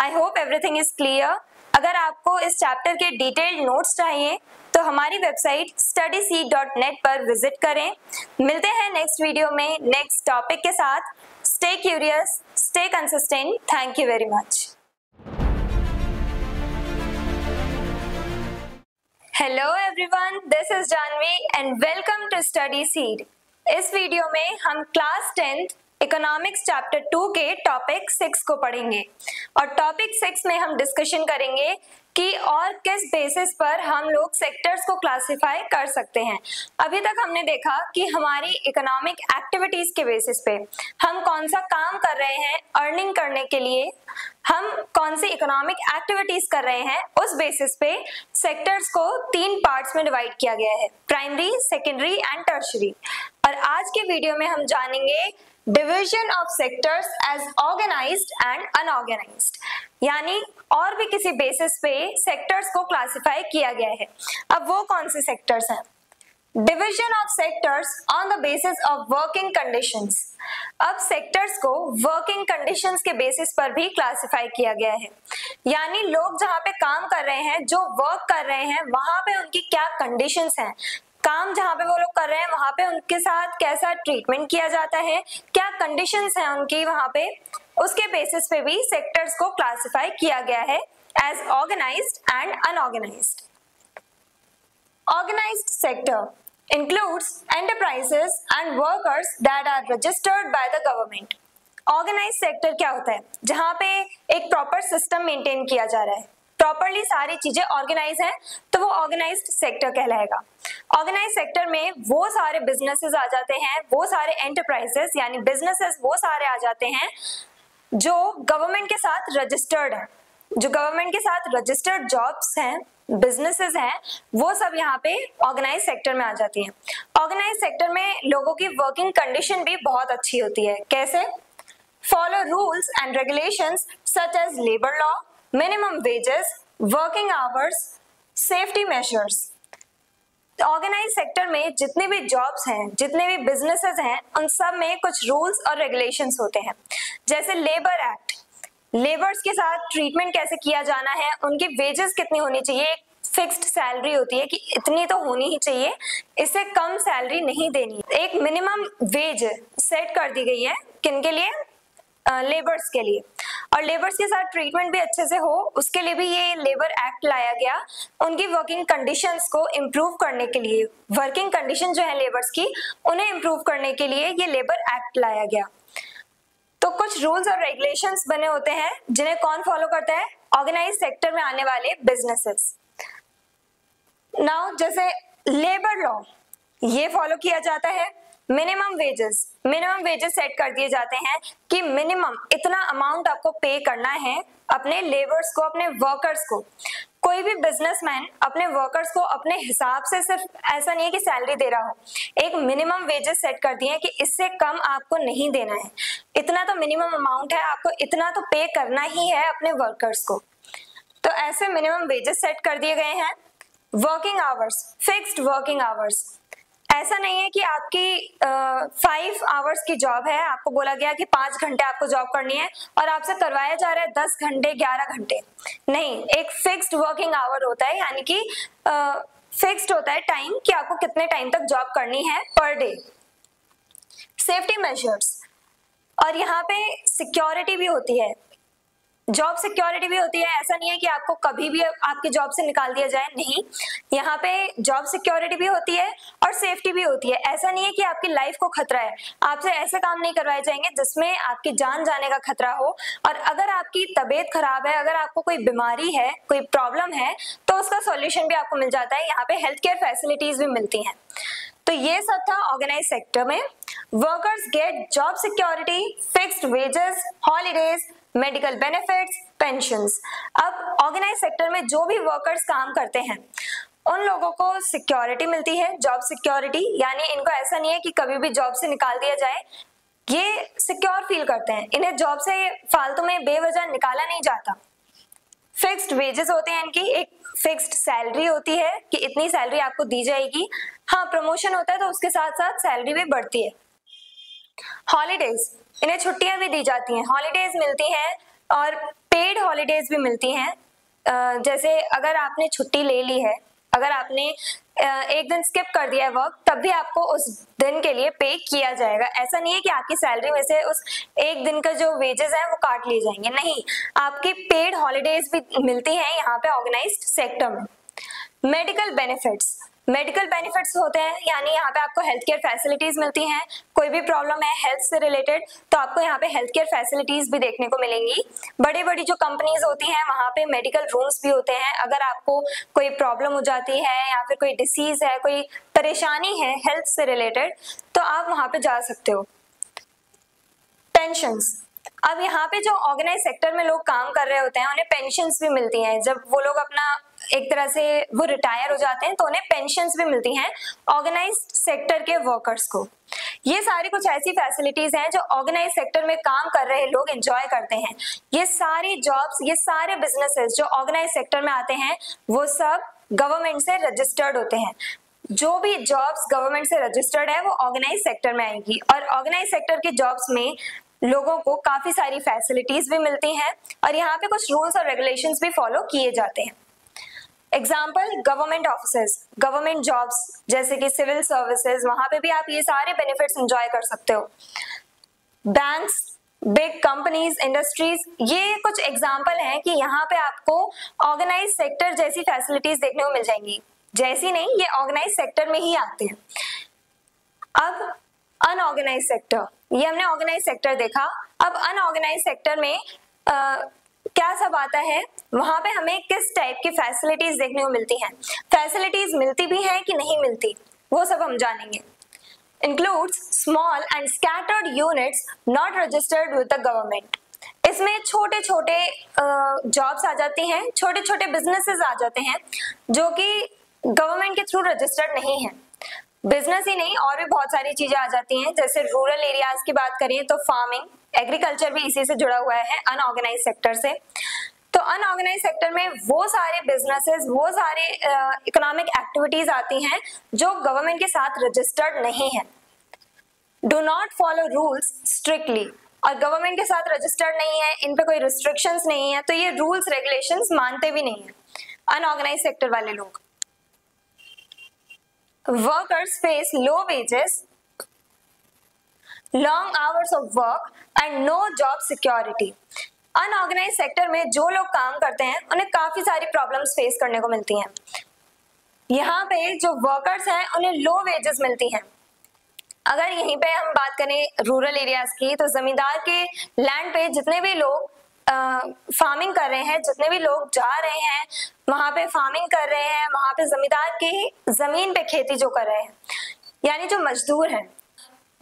I hope everything is clear. अगर आपको इस चैप्टर के डिटेल्ड नोट्स चाहिए तो हमारी वेबसाइट studyseed.net पर विजिट करें। मिलते हैं नेक्स्ट वीडियो में नेक्स्ट टॉपिक के साथ। Stay curious, stay consistent. Thank you very much. Hello everyone, this is Janvi and welcome to study seed. इस वीडियो में हम क्लास 10th इकोनॉमिक्स चैप्टर 2 के टॉपिक 6 को पढ़ेंगे, और टॉपिक 6 में हम डिस्कशन करेंगे कि और किस बेसिस पर हम लोग सेक्टर्स को क्लासिफाई कर सकते हैं। अभी तक हमने देखा कि हमारी इकोनॉमिक एक्टिविटीज के बेसिस पे हम कौन सा काम कर रहे हैं अर्निंग करने के लिए, हम कौन सी इकोनॉमिक एक्टिविटीज कर रहे हैं, उस बेसिस पे सेक्टर्स को 3 पार्ट्स में डिवाइड किया गया है, प्राइमरी, सेकेंडरी एंड टर्शियरी। और आज के वीडियो में हम जानेंगे division of sectors as organised and unorganised, यानी और भी किसी बेसिस पे सेक्टर्स को क्लासिफाई किया गया है। अब वो कौन से सेक्टर्स हैं? Division of sectors on the basis of working conditions. अब सेक्टर्स को वर्किंग कंडीशंस के बेसिस पर भी क्लासिफाई किया गया है, यानी लोग जहाँ पे काम कर रहे हैं, जो वर्क कर रहे हैं, वहां पे उनकी क्या कंडीशंस हैं, काम जहाँ पे वो लोग कर रहे हैं वहां पे उनके साथ कैसा ट्रीटमेंट किया जाता है, क्या कंडीशंस हैं उनकी वहां पे, उसके बेसिस पे भी सेक्टर्स को क्लासिफाई किया गया है as organised and unorganised. Organised sector includes enterprises and workers that are registered by the government। Organised sector क्या होता है? जहाँ पे एक प्रॉपर सिस्टम मेंटेन किया जा रहा है, प्रॉपरली सारी चीजें ऑर्गेनाइज हैं तो वो ऑर्गेनाइज्ड सेक्टर कहलाएगा। ऑर्गेनाइज सेक्टर में वो सारे बिजनेसेस आ जाते हैं, वो सारे एंटरप्राइजेस यानी बिजनेसेस वो सारे आ जाते हैं जो गवर्नमेंट के साथ रजिस्टर्ड है, जो गवर्नमेंट के साथ रजिस्टर्ड जॉब्स हैं, बिजनेसेस हैं, वो सब यहाँ पे ऑर्गेनाइज सेक्टर में आ जाती हैं। ऑर्गेनाइज सेक्टर में लोगों की वर्किंग कंडीशन भी बहुत अच्छी होती है। कैसे? Follow rules and regulations such as labour law, minimum wages, working hours, safety measures. Organise sector में जितने भी जॉब्स हैं, जितने भी बिजनेसेस हैं, उन सब में कुछ रूल्स और रेगुलेशंस होते हैं। जैसे लेबर एक्ट, लेबर्स के साथ ट्रीटमेंट कैसे किया जाना है, उनकी वेजेस कितनी होनी चाहिए, एक फिक्स्ड सैलरी होती है कि इतनी तो होनी ही चाहिए, इससे कम सैलरी नहीं देनी। एक मिनिमम वेज सेट कर दी गई है किनके लिए? लेबर्स के लिए। और लेबर्स के साथ ट्रीटमेंट भी अच्छे से हो उसके लिए भी ये लेबर एक्ट लाया गया। उनकी वर्किंग कंडीशंस को इम्प्रूव करने के लिए, वर्किंग कंडीशन जो है लेबर्स की, उन्हें इम्प्रूव करने के लिए ये लेबर एक्ट लाया गया। तो कुछ रूल्स और रेगुलेशंस बने होते हैं जिन्हें कौन फॉलो करता है? ऑर्गेनाइज सेक्टर में आने वाले बिजनेसेस। नाउ जैसे लेबर लॉ, ये फॉलो किया जाता है। मिनिमम वेजेस सेट कर दिए जाते हैं कि मिनिमम इतना अमाउंट आपको पे करना है अपने लेबर्स को, अपने वर्कर्स को। कोई भी बिजनेसमैन अपने वर्कर्स को अपने हिसाब से, सिर्फ ऐसा नहीं है कि सैलरी दे रहा हो, एक मिनिमम वेजेस सेट कर दिए हैं कि इससे कम आपको नहीं देना है, इतना तो मिनिमम अमाउंट है, आपको इतना तो पे करना ही है अपने वर्कर्स को। तो ऐसे मिनिमम वेजेस सेट कर दिए गए हैं। Working hours, fixed working hours, ऐसा नहीं है कि आपकी 5 आवर्स की जॉब है, आपको बोला गया कि 5 घंटे आपको जॉब करनी है और आपसे करवाया जा रहा है 10 घंटे, 11 घंटे। नहीं, एक फिक्स्ड वर्किंग आवर होता है, यानी कि फिक्स्ड होता है टाइम कि आपको कितने टाइम तक जॉब करनी है पर डे। सेफ्टी मेजर्स, और यहाँ पे सिक्योरिटी भी होती है, जॉब सिक्योरिटी भी होती है। ऐसा नहीं है कि आपको कभी भी आपकी जॉब से निकाल दिया जाए, नहीं, यहाँ पे जॉब सिक्योरिटी भी होती है और सेफ्टी भी होती है। ऐसा नहीं है कि आपकी लाइफ को खतरा है, आपसे ऐसे काम नहीं करवाए जाएंगे जिसमें आपकी जान जाने का खतरा हो। और अगर आपकी तबीयत खराब है, अगर आपको कोई बीमारी है, कोई प्रॉब्लम है, तो उसका सॉल्यूशन भी आपको मिल जाता है। यहाँ पे हेल्थ केयर फैसिलिटीज भी मिलती हैं। तो ये सब था ऑर्गेनाइज सेक्टर में। Workers get job security, fixed wages, holidays, medical benefits, pensions. अब ऑर्गेनाइज सेक्टर में जो भी वर्कर्स काम करते हैं उन लोगों को सिक्योरिटी मिलती है, जॉब सिक्योरिटी, यानी इनको ऐसा नहीं है कि कभी भी जॉब से निकाल दिया जाए, ये सिक्योर फील करते हैं, इन्हें जॉब से फालतू में बेवजह निकाला नहीं जाता। फिक्स्ड वेजेस होते हैं इनकी, एक फिक्स्ड सैलरी होती है कि इतनी सैलरी आपको दी जाएगी। हाँ, प्रमोशन होता है तो उसके साथ साथ सैलरी भी बढ़ती है। हॉलीडेज, इन्हें छुट्टियां भी दी जाती हैं, हॉलीडेज मिलती हैं और पेड हॉलीडेज भी मिलती हैं। जैसे अगर आपने छुट्टी ले ली है, अगर आपने एक दिन स्किप कर दिया है वर्क, तब भी आपको उस दिन के लिए पे किया जाएगा। ऐसा नहीं है कि आपकी सैलरी में से उस एक दिन का जो वेजेस है वो काट लिए जाएंगे, नहीं, आपकी पेड हॉलीडेज भी मिलती हैं यहाँ पे ऑर्गेनाइज्ड सेक्टर में। मेडिकल बेनिफिट्स होते हैं, यानी यहाँ पे आपको हेल्थ केयर फैसिलिटीज मिलती हैं। कोई भी प्रॉब्लम है हेल्थ से रिलेटेड तो आपको यहाँ पे हेल्थ केयर फैसिलिटीज भी देखने को मिलेंगी। बड़ी बड़ी जो कंपनीज होती हैं वहाँ पे मेडिकल रूम्स भी होते हैं। अगर आपको कोई प्रॉब्लम हो जाती है या फिर कोई डिसीज है, कोई परेशानी है हेल्थ से रिलेटेड, तो आप वहाँ पे जा सकते हो। पेंशंस, अब यहाँ पे जो ऑर्गेनाइज सेक्टर में लोग काम कर रहे होते हैं उन्हें पेंशंस भी मिलती हैं। जब वो लोग अपना एक तरह से वो रिटायर हो जाते हैं तो उन्हें पेंशंस भी मिलती हैं ऑर्गेनाइज्ड सेक्टर के वर्कर्स को। ये सारी कुछ ऐसी फैसिलिटीज हैं जो ऑर्गेनाइज सेक्टर में काम कर रहे लोग एंजॉय करते हैं। ये सारी जॉब्स, ये सारे बिजनेसेस जो ऑर्गेनाइज सेक्टर में आते हैं वो सब गवर्नमेंट से रजिस्टर्ड होते हैं। जो भी जॉब्स गवर्नमेंट से रजिस्टर्ड है वो ऑर्गेनाइज सेक्टर में आएंगी और ऑर्गेनाइज सेक्टर के जॉब्स में लोगों को काफी सारी फैसिलिटीज भी मिलती हैं और यहाँ पे कुछ रूल्स और रेगुलेशंस भी फॉलो किए जाते हैं। Example, government offices, government jobs जैसे कि सिविल सर्विसेज, वहां पे भी आप ये सारे बेनिफिट्स एंजॉय कर सकते हो। बैंक्स, बिग कंपनीज, इंडस्ट्रीज, ये कुछ एग्जाम्पल हैं कि यहाँ पे आपको ऑर्गेनाइज सेक्टर जैसी फैसिलिटीज देखने को मिल जाएंगी। जैसी नहीं, ये ऑर्गेनाइज सेक्टर में ही आते हैं। अब अनऑर्गेनाइज सेक्टर, ये हमने ऑर्गेनाइज सेक्टर देखा। अब अनऑर्गेनाइज सेक्टर में क्या सब आता है, वहां पे हमें किस टाइप की फैसिलिटीज देखने को मिलती हैं, फैसिलिटीज मिलती भी हैं कि नहीं मिलती, वो सब हम जानेंगे। Includes small and scattered units not registered with the government। इसमें छोटे छोटे जॉब्स आ जाती हैं, छोटे छोटे बिजनेसेस आ जाते हैं जो कि गवर्नमेंट के थ्रू रजिस्टर्ड नहीं है। बिजनेस ही नहीं, और भी बहुत सारी चीजें आ जाती हैं, जैसे रूरल एरियाज की बात करें तो फार्मिंग, एग्रीकल्चर भी इसी से जुड़ा हुआ है, अनऑर्गेनाइज सेक्टर से। तो अनऑर्गेनाइज सेक्टर में वो सारे बिजनेसेस, वो सारे इकोनॉमिक एक्टिविटीज आती हैं जो गवर्नमेंट के साथ रजिस्टर्ड नहीं है, do not follow rules strictly, और गवर्नमेंट के साथ रजिस्टर्ड नहीं है, इन पे कोई रिस्ट्रिक्शंस नहीं है, तो ये रूल्स रेगुलेशंस मानते भी नहीं है अनऑर्गेनाइज सेक्टर वाले लोग। Workers face low wages, long hours of work and no job security. Unorganise sector में जो लोग काम करते हैं उन्हें काफी सारी प्रॉब्लम्स फेस करने को मिलती हैं। यहाँ पे जो वर्कर्स हैं उन्हें लो वेजेस मिलती हैं। अगर यहीं पे हम बात करें रूरल एरियाज की, तो जमींदार के लैंड पे जितने भी लोग फार्मिंग कर रहे हैं, जितने भी लोग जा रहे हैं वहां पे फार्मिंग कर रहे हैं, वहां पे जमींदार की जमीन पे खेती जो कर रहे हैं, यानी जो मजदूर हैं,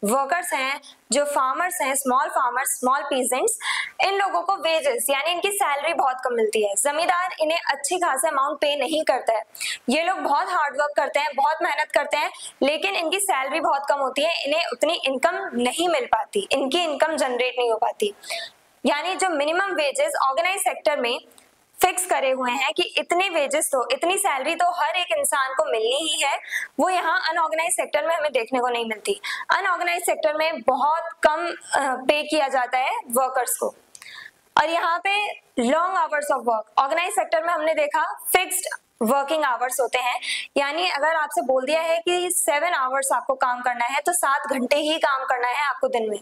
वर्कर्स हैं, जो फार्मर्स हैं, स्मॉल फार्मर्स, स्मॉल पीजेंट्स, इन लोगों को वेजेस यानी इनकी सैलरी बहुत कम मिलती है। जमींदार इन्हें अच्छी खासा अमाउंट पे नहीं करता है। ये लोग बहुत हार्ड वर्क करते हैं, बहुत मेहनत करते हैं, लेकिन इनकी सैलरी बहुत कम होती है, इन्हें उतनी इनकम नहीं मिल पाती, इनकी इनकम जनरेट नहीं हो पाती। यानी जो मिनिमम वेजेस ऑर्गेनाइज सेक्टर में फिक्स करे हुए हैं कि इतनी वेजेस तो, इतनी सैलरी तो हर एक इंसान को मिलनी ही है, वो यहाँ अनऑर्गेनाइज सेक्टर में हमें देखने को नहीं मिलती। अनऑर्गेनाइज सेक्टर में बहुत कम पे किया जाता है वर्कर्स को। और यहाँ पे long hours of work, organise sector में हमने देखा फिक्स्ड वर्किंग आवर्स होते हैं, यानी अगर आपसे बोल दिया है कि 7 आवर्स आपको काम करना है तो 7 घंटे ही काम करना है आपको दिन में।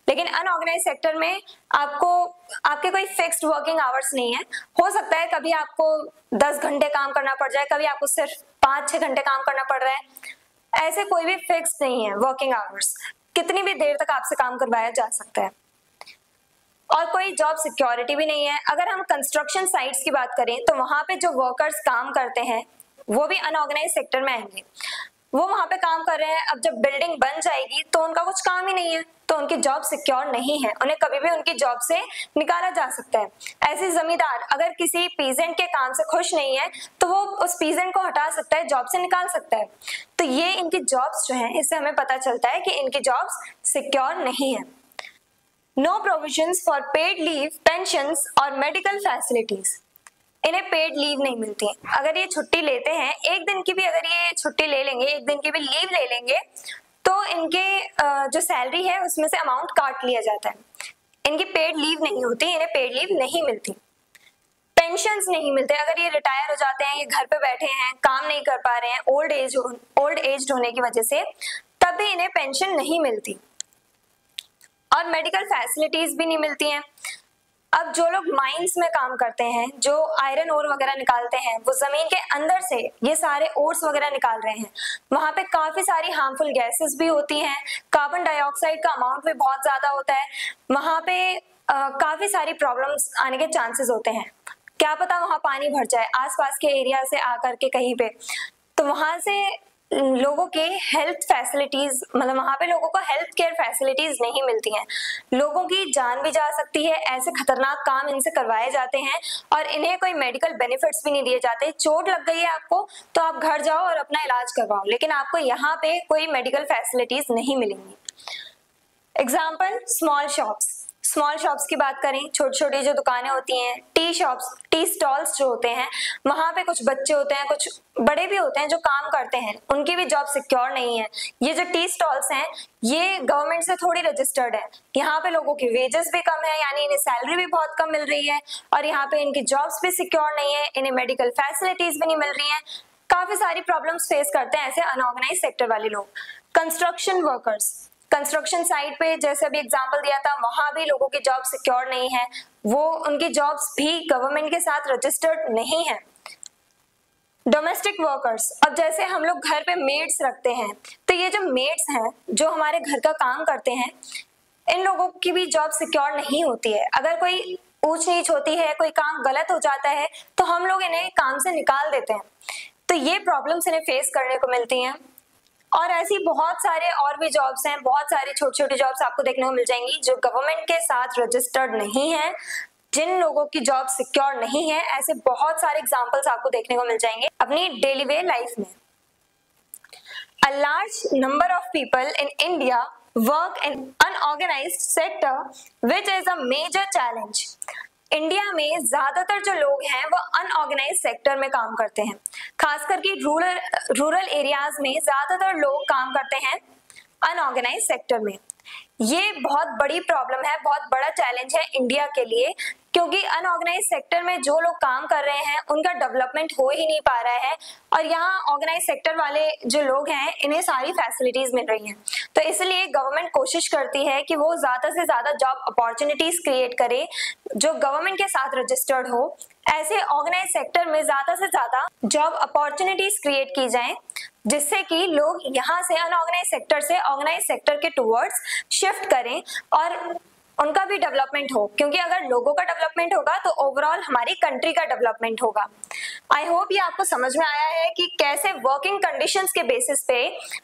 लेकिन अनऑर्गेनाइज सेक्टर में आपके कोई फिक्स्ड वर्किंग आवर्स नहीं है। हो सकता है कभी आपको 10 घंटे काम करना पड़ जाए, कभी आपको सिर्फ 5-6 घंटे काम करना पड़ रहा है, ऐसे कोई भी फिक्स नहीं है वर्किंग आवर्स, कितनी भी देर तक आपसे काम करवाया जा सकता है। और कोई जॉब सिक्योरिटी भी नहीं है। अगर हम कंस्ट्रक्शन साइट्स की बात करें तो वहां पे जो वर्कर्स काम करते हैं वो भी अनऑर्गेनाइज सेक्टर में आएंगे। वो वहां पे काम कर रहे हैं, अब जब बिल्डिंग बन जाएगी तो उनका कुछ काम ही नहीं है, तो उनकी जॉब सिक्योर नहीं है, उन्हें कभी भी उनकी जॉब से निकाला जा सकता है। ऐसे जमींदार अगर किसी पीजेंट के काम से खुश नहीं है तो वो उस पीजेंट को हटा सकता है, जॉब से निकाल सकता है। तो ये इनकी जॉब्स जो है, इससे हमें पता चलता है कि इनकी जॉब्स सिक्योर नहीं है। No provisions for paid leave, pensions और मेडिकल फैसिलिटीज, इन्हें पेड लीव नहीं मिलती। अगर ये छुट्टी लेते हैं, एक दिन की भी अगर ये छुट्टी ले लेंगे, एक दिन की भी लीव ले लेंगे, तो इनके जो सैलरी है उसमें से अमाउंट काट लिया जाता है। इनकी पेड लीव नहीं होती, इन्हें पेड लीव नहीं मिलती। पेंशंस नहीं मिलते, अगर ये रिटायर हो जाते हैं, ये घर पे बैठे हैं, काम नहीं कर पा रहे हैं, ओल्ड एज होने की वजह से, तब भी इन्हें पेंशन नहीं मिलती। और मेडिकल फैसिलिटीज भी नहीं मिलती हैं। अब जो लोग माइंस में काम करते हैं, जो आयरन ओर वगैरह निकालते हैं, वो जमीन के अंदर से ये सारे ओर्स वगैरह निकाल रहे हैं, वहां पे काफी सारी हार्मफुल गैसेस भी होती हैं, कार्बन डाइऑक्साइड का अमाउंट भी बहुत ज्यादा होता है, वहां पे काफी सारी प्रॉब्लम्स आने के चांसेस होते हैं। क्या पता वहां पानी भर जाए आसपास के एरिया से आकर के कहीं पे, तो वहां से लोगों के हेल्थ फैसिलिटीज, मतलब वहां पे लोगों को हेल्थ केयर फैसिलिटीज नहीं मिलती हैं, लोगों की जान भी जा सकती है, ऐसे खतरनाक काम इनसे करवाए जाते हैं और इन्हें कोई मेडिकल बेनिफिट्स भी नहीं दिए जाते। चोट लग गई है आपको तो आप घर जाओ और अपना इलाज करवाओ, लेकिन आपको यहाँ पे कोई मेडिकल फैसिलिटीज नहीं मिलेंगी। Example, small shops. Small shops की बात करें, छोटी छोटी जो दुकानें होती हैं, टी शॉप्स, टी स्टॉल्स जो होते हैं, वहां पे कुछ बच्चे होते हैं, कुछ बड़े भी होते हैं जो काम करते हैं, उनकी भी जॉब सिक्योर नहीं है। ये जो टी स्टॉल्स हैं ये गवर्नमेंट से थोड़ी रजिस्टर्ड है, यहाँ पे लोगों की वेजेस भी कम है, यानी इन्हें सैलरी भी बहुत कम मिल रही है, और यहाँ पे इनकी जॉब्स भी सिक्योर नहीं है, इन्हें मेडिकल फैसिलिटीज भी नहीं मिल रही है। काफी सारी प्रॉब्लम्स फेस करते हैं ऐसे अनऑर्गेनाइज सेक्टर वाले लोग। कंस्ट्रक्शन वर्कर्स, कंस्ट्रक्शन साइट पे जैसे अभी एग्जांपल दिया था, वहां भी लोगों की जॉब सिक्योर नहीं है, वो उनकी जॉब्स भी गवर्नमेंट के साथ रजिस्टर्ड नहीं है। डोमेस्टिक वर्कर्स, अब जैसे हम लोग घर पे मेड्स रखते हैं, तो ये जो मेड्स हैं जो हमारे घर का काम करते हैं, इन लोगों की भी जॉब सिक्योर नहीं होती है। अगर कोई ऊंच नीच होती है, कोई काम गलत हो जाता है तो हम लोग इन्हें काम से निकाल देते हैं। तो ये प्रॉब्लम्स इन्हें फेस करने को मिलती हैं। और ऐसी बहुत सारे और भी जॉब्स हैं, बहुत सारी छोटी छोटी जॉब्स आपको देखने को मिल जाएंगी जो गवर्नमेंट के साथ रजिस्टर्ड नहीं है, जिन लोगों की जॉब सिक्योर नहीं है। ऐसे बहुत सारे एग्जांपल्स आपको देखने को मिल जाएंगे अपनी डेली वे लाइफ में। A large number of people in India work in unorganized sector, which is a major challenge. India में ज्यादातर जो लोग हैं वो अनऑर्गेनाइज सेक्टर में काम करते हैं, खास करके रूरल एरियाज में ज्यादातर लोग काम करते हैं अनऑर्गेनाइज सेक्टर में। ये बहुत बड़ी प्रॉब्लम है, बहुत बड़ा चैलेंज है इंडिया के लिए, क्योंकि अनऑर्गेनाइज सेक्टर में जो लोग काम कर रहे हैं उनका डेवलपमेंट हो ही नहीं पा रहा है, और यहाँ ऑर्गेनाइज सेक्टर वाले जो लोग हैं इन्हें सारी फैसिलिटीज मिल रही हैं। तो इसलिए गवर्नमेंट कोशिश करती है कि वो ज्यादा से ज्यादा जॉब अपॉर्चुनिटीज क्रिएट करे जो गवर्नमेंट के साथ रजिस्टर्ड हो। ऐसे ऑर्गेनाइज सेक्टर में ज्यादा से ज्यादा जॉब अपॉर्चुनिटीज क्रिएट की जाएं, जिससे कि लोग यहाँ से अनऑर्गेनाइज सेक्टर से ऑर्गेनाइज सेक्टर के टुवर्ड्स शिफ्ट करें और उनका भी डेवलपमेंट हो, क्योंकि अगर लोगों का डेवलपमेंट होगा तो ओवरऑल हमारी कंट्री का डेवलपमेंट होगा। आई होप ये आपको समझ में आया है कि कैसे वर्किंग कंडीशंस के बेसिस पे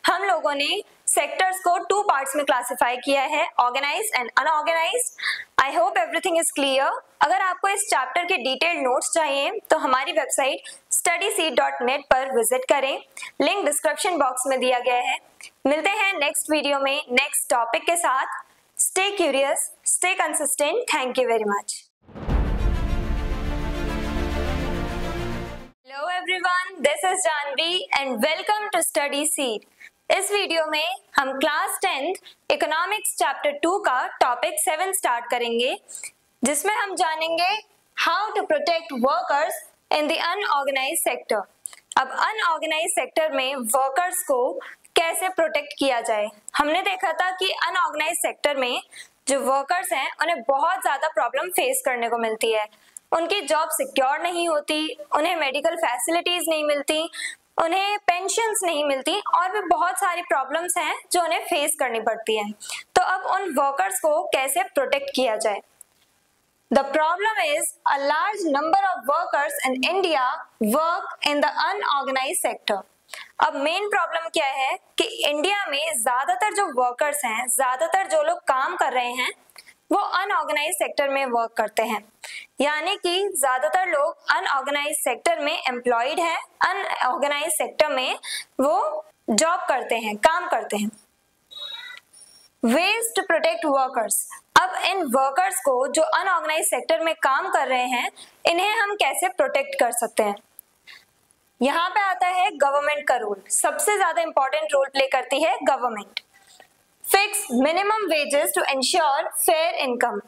हम लोगों ने सेक्टर्स को 2 पार्ट्स में क्लासिफाई किया है, organized and unorganized. I hope everything is clear. अगर आपको इस चैप्टर के डिटेल्ड नोट्स चाहिए तो हमारी वेबसाइट studyseed.net पर विजिट करें, लिंक डिस्क्रिप्शन बॉक्स में दिया गया है। मिलते हैं नेक्स्ट वीडियो में नेक्स्ट टॉपिक के साथ। Stay curious, stay consistent. Thank you very much. Hello everyone, this is Janvi and welcome to Study Seed. इस वीडियो में हम क्लास 10th इकोनॉमिक्स चैप्टर 2 का टॉपिक 7 स्टार्ट करेंगे, जिसमें हम जानेंगे how to protect workers in the unorganized sector. अब unorganized sector में वर्कर्स को कैसे प्रोटेक्ट किया जाए। हमने देखा था कि अनऑर्गेनाइज सेक्टर में जो वर्कर्स हैं उन्हें बहुत ज्यादा प्रॉब्लम फेस करने को मिलती है। उनकी जॉब सिक्योर नहीं होती, उन्हें मेडिकल फैसिलिटीज नहीं मिलती, उन्हें पेंशन्स नहीं मिलती, और भी बहुत सारी प्रॉब्लम्स हैं जो उन्हें फेस करनी पड़ती हैं। तो अब उन वर्कर्स को कैसे प्रोटेक्ट किया जाए। The problem is a large number of workers in India work in the unorganized sector. अब मेन प्रॉब्लम क्या है कि इंडिया में ज्यादातर जो वर्कर्स हैं, ज्यादातर जो लोग काम कर रहे हैं वो अनऑर्गेनाइज सेक्टर में वर्क करते हैं, यानी कि ज्यादातर लोग अनऑर्गेनाइज सेक्टर में एम्प्लॉयड हैं, अनऑर्गेनाइज सेक्टर में वो जॉब करते हैं, काम करते हैं। Wage to protect workers. अब इन वर्कर्स को जो अनऑर्गेनाइज सेक्टर में काम कर रहे हैं इन्हें हम कैसे प्रोटेक्ट कर सकते हैं। यहाँ पे आता है गवर्नमेंट का रोल। सबसे ज्यादा इंपॉर्टेंट रोल प्ले करती है government. Fix minimum wages to ensure fair income.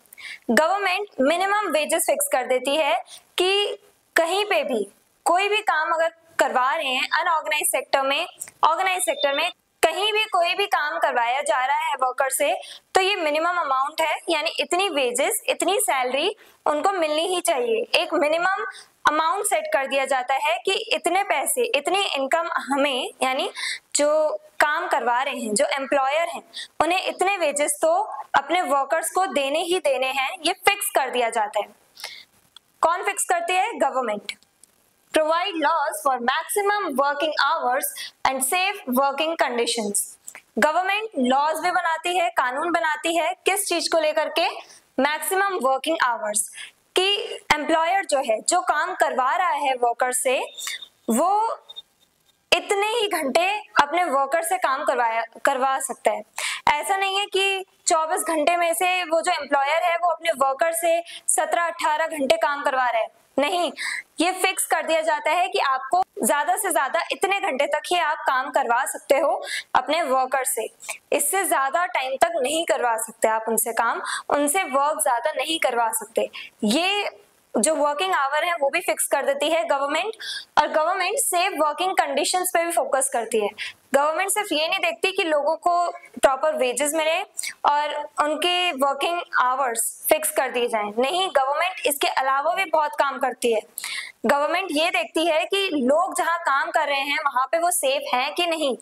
Government minimum wages fix कर देती है कि कहीं पे भी कोई भी काम अगर करवा रहे हैं अनऑर्गेनाइज सेक्टर में, ऑर्गेनाइज सेक्टर में कहीं भी कोई भी काम करवाया जा रहा है वर्कर से, तो ये मिनिमम अमाउंट है, यानी इतनी वेजेस, इतनी सैलरी उनको मिलनी ही चाहिए। एक मिनिमम अमाउंट सेट कर दिया जाता है कि इतने पैसे, इतनी इनकम हमें, यानी जो काम करवा रहे हैं, जो एम्प्लॉयर हैं, उन्हें इतने वेजेस तो अपने वर्कर्स को देने ही देने हैं, ये फिक्स कर दिया जाता है। कौन फिक्स करती है? Government. Provide laws for maximum working hours and safe working conditions. Government laws भी बनाती है, कानून बनाती है, किस चीज को लेकर के? मैक्सिमम वर्किंग आवर्स, कि एम्प्लॉयर जो है, जो काम करवा रहा है वर्कर से, वो इतने ही घंटे अपने वर्कर से काम करवा सकता है। ऐसा नहीं है कि 24 घंटे में से वो जो एम्प्लॉयर है वो अपने वर्कर से 17-18 घंटे काम करवा रहा है, नहीं, ये फिक्स कर दिया जाता है कि आपको ज्यादा से ज्यादा इतने घंटे तक ही आप काम करवा सकते हो अपने वर्कर से, इससे ज्यादा टाइम तक नहीं करवा सकते आप उनसे काम, उनसे वर्क ज्यादा नहीं करवा सकते। ये जो वर्किंग आवर है वो भी फिक्स कर देती है गवर्नमेंट। और गवर्नमेंट सेफ वर्किंग कंडीशंस पे भी फोकस करती है। गवर्नमेंट सिर्फ ये नहीं देखती कि लोगों को प्रॉपर वेजेस मिले और उनके वर्किंग आवर्स फिक्स कर दिए जाएं, नहीं, गवर्नमेंट इसके अलावा भी बहुत काम करती है। गवर्नमेंट ये देखती है कि लोग जहाँ काम कर रहे हैं वहां पे वो सेफ हैं कि नहीं,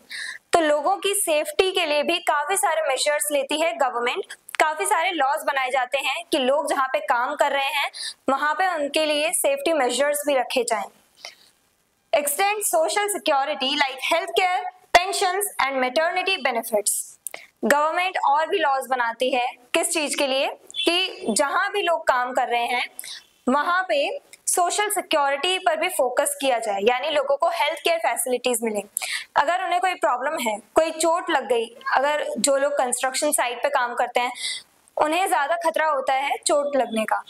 तो लोगों की सेफ्टी के लिए भी काफी सारे मेजर्स लेती है गवर्नमेंट। काफी सारे लॉज बनाए जाते हैं कि लोग जहाँ पे काम कर रहे हैं वहां पे उनके लिए सेफ्टी मेजर्स भी रखे जाएं। Extend social security like health care, pensions and maternity benefits. Government और भी लॉज बनाती है किस चीज के लिए, कि जहां भी लोग काम कर रहे हैं वहां पे सोशल सिक्योरिटी पर भी फोकस किया जाए, यानी लोगों को हेल्थ केयर फैसिलिटीज मिले। अगर उन्हें कोई प्रॉब्लम है, कोई चोट लग गई, अगर जो लोग कंस्ट्रक्शन साइट पे काम करते हैं उन्हें ज्यादा खतरा होता है चोट लगने का,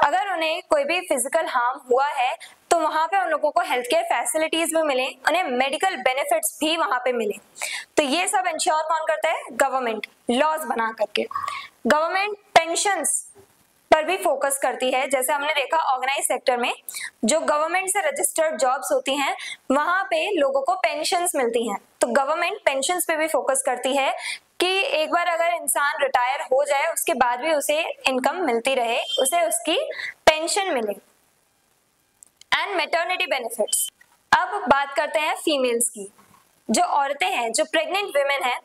अगर उन्हें कोई भी फिजिकल हार्म हुआ है तो वहां पे उन लोगों को हेल्थ केयर फैसिलिटीज भी मिले, उन्हें मेडिकल बेनिफिट्स भी वहां पे मिले। तो ये सब इंश्योर कौन करता है? गवर्नमेंट, लॉज बना करके। गवर्नमेंट पेंशंस पर भी फोकस करती है। जैसे हमने देखा ऑर्गेनाइज सेक्टर में जो गवर्नमेंट से रजिस्टर्ड जॉब्स होती हैं वहां पे लोगों को पेंशंस मिलती हैं, तो गवर्नमेंट पेंशंस पे भी फोकस करती है कि एक बार अगर इंसान रिटायर हो जाए उसके बाद भी उसे इनकम मिलती रहे, उसे उसकी पेंशन मिले। And maternity benefits. अब बात करते हैं फीमेल्स की। जो औरतें हैं, जो प्रेग्नेंट विमेन हैं,